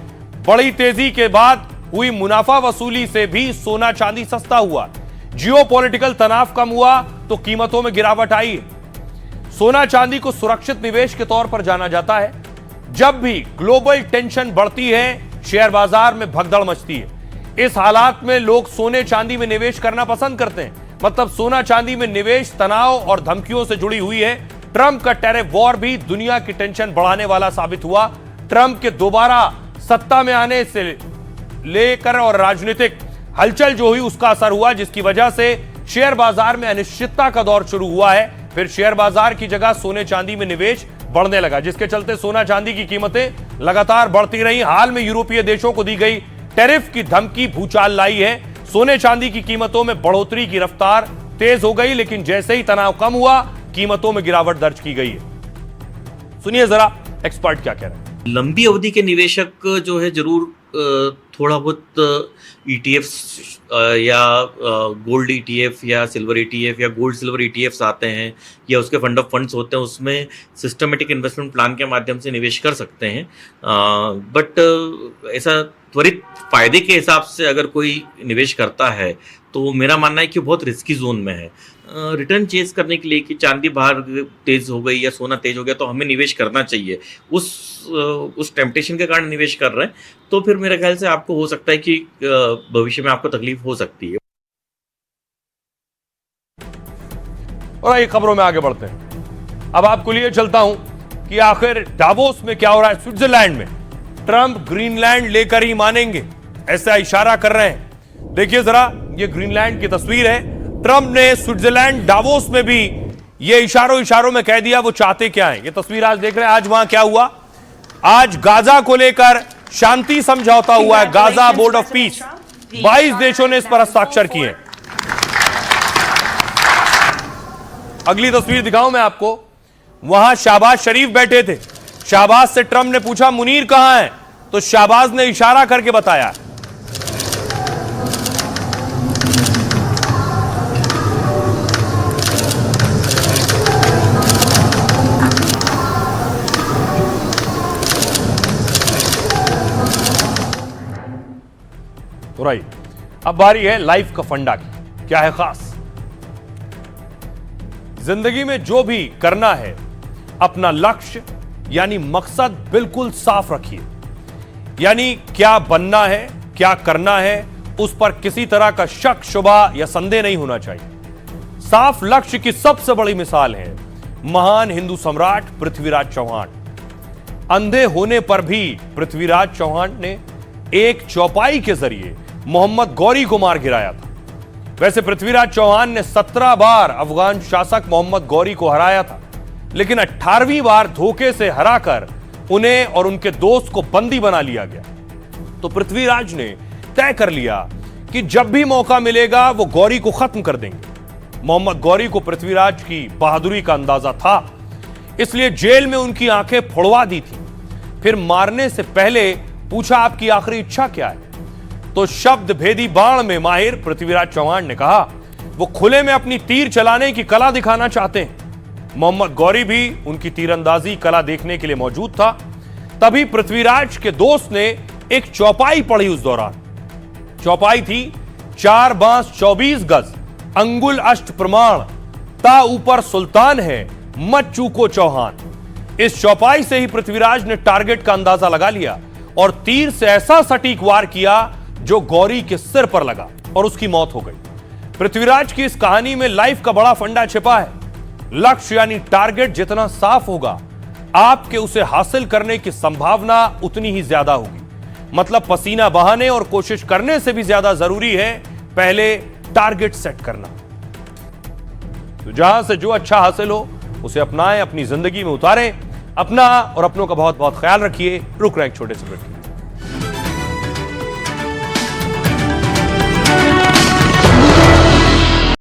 बड़ी तेजी के बाद हुई मुनाफा वसूली से भी सोना चांदी सस्ता हुआ। जियोपॉलिटिकल तनाव कम हुआ तो कीमतों में गिरावट आई है। सोना चांदी को सुरक्षित निवेश के तौर पर जाना जाता है। जब भी ग्लोबल टेंशन बढ़ती है, शेयर बाजार में भगदड़ मचती है। इस हालात में लोग सोने चांदी में निवेश करना पसंद करते हैं। मतलब सोना चांदी में निवेश तनाव और धमकियों से जुड़ी हुई है। ट्रंप का टैरिफ वॉर भी दुनिया की टेंशन बढ़ाने वाला साबित हुआ। ट्रंप के दोबारा सत्ता में आने से लेकर और राजनीतिक हलचल जो हुई उसका असर हुआ, जिसकी वजह से शेयर बाजार में अनिश्चितता का दौर शुरू हुआ है। फिर शेयर बाजार की जगह सोने चांदी में निवेश बढ़ने लगा, जिसके चलते सोना चांदी की कीमतें लगातार बढ़ती रही। हाल में यूरोपीय देशों को दी गई टैरिफ की धमकी भूचाल लाई है। सोने चांदी की कीमतों में बढ़ोतरी की रफ्तार तेज हो गई, लेकिन जैसे ही तनाव कम हुआ कीमतों में गिरावट दर्ज की गई है। सुनिए जरा एक्सपर्ट क्या कह रहे हैं। लंबी अवधि के निवेशक जो है जरूर थोड़ा बहुत ETFs या गोल्ड ETF या सिल्वर ETF या गोल्ड सिल्वर ETFs आते हैं या उसके फंड ऑफ फंड्स होते हैं, उसमें सिस्टमेटिक इन्वेस्टमेंट प्लान के माध्यम से निवेश कर सकते हैं। बट ऐसा त्वरित फायदे के हिसाब से अगर कोई निवेश करता है तो मेरा मानना है कि बहुत रिस्की जोन में है। रिटर्न चेज करने के लिए कि चांदी बाहर तेज हो गई या सोना तेज हो गया तो हमें निवेश करना चाहिए, उस टेम्पटेशन के कारण निवेश कर रहे हैं, तो फिर मेरे ख्याल से आपको हो सकता है कि भविष्य में आपको तकलीफ हो सकती है। और आइए खबरों में आगे बढ़ते हैं। अब आपको लिए चलता हूं कि आखिर डावोस में क्या हो रहा है। स्विट्जरलैंड में ट्रंप ग्रीनलैंड लेकर ही मानेंगे, ऐसा इशारा कर रहे हैं। देखिए जरा, ये ग्रीनलैंड की तस्वीर है। ट्रंप ने स्विट्जरलैंड डावोस में भी ये इशारों में कह दिया वो चाहते क्या है। ये तस्वीर आज देख रहे हैं। आज वहां क्या हुआ, आज गाजा को लेकर शांति समझौता हुआ है। गाजा बोर्ड ऑफ पीस, 22 देशों ने इस पर हस्ताक्षर किए। अगली तस्वीर दिखाऊं मैं आपको, वहां शाहबाज शरीफ बैठे थे। शाहबाज से ट्रंप ने पूछा मुनीर कहां है, तो शाहबाज ने इशारा करके बताया। तो राइट, अब बारी है लाइफ का फंडा की। क्या है खास, जिंदगी में जो भी करना है अपना लक्ष्य यानी मकसद बिल्कुल साफ रखिए। यानी क्या बनना है, क्या करना है, उस पर किसी तरह का शक शुबा या संदेह नहीं होना चाहिए। साफ लक्ष्य की सबसे बड़ी मिसाल है महान हिंदू सम्राट पृथ्वीराज चौहान। अंधे होने पर भी पृथ्वीराज चौहान ने एक चौपाई के जरिए मोहम्मद गौरी को मार गिराया था। वैसे पृथ्वीराज चौहान ने 17 बार अफगान शासक मोहम्मद गौरी को हराया था, लेकिन 18वीं बार धोखे से हराकर उन्हें और उनके दोस्त को बंदी बना लिया गया। तो पृथ्वीराज ने तय कर लिया कि जब भी मौका मिलेगा वो गौरी को खत्म कर देंगे। मोहम्मद गौरी को पृथ्वीराज की बहादुरी का अंदाजा था, इसलिए जेल में उनकी आंखें फोड़वा दी थी। फिर मारने से पहले पूछा आपकी आखिरी इच्छा क्या है, तो शब्द भेदी बाण में माहिर पृथ्वीराज चौहान ने कहा वो खुले में अपनी तीर चलाने की कला दिखाना चाहते हैं। मोहम्मद गौरी भी उनकी तीरंदाजी कला देखने के लिए मौजूद था। तभी पृथ्वीराज के दोस्त ने एक चौपाई पढ़ी। उस दौरान चौपाई थी 4 बांस 24 गज, अंगुल अष्ट प्रमाण, ता ऊपर सुल्तान है मत चूको चौहान। इस चौपाई से ही पृथ्वीराज ने टारगेट का अंदाजा लगा लिया और तीर से ऐसा सटीक वार किया जो गौरी के सिर पर लगा और उसकी मौत हो गई। पृथ्वीराज की इस कहानी में लाइफ का बड़ा फंडा छिपा है। लक्ष्य यानी टारगेट जितना साफ होगा, आपके उसे हासिल करने की संभावना उतनी ही ज्यादा होगी। मतलब पसीना बहाने और कोशिश करने से भी ज्यादा जरूरी है पहले टारगेट सेट करना। तो जहां से जो अच्छा हासिल हो उसे अपनाएं, अपनी जिंदगी में उतारें। अपना और अपनों का बहुत बहुत ख्याल रखिए। रुक रहे एक छोटे से ब्रेक।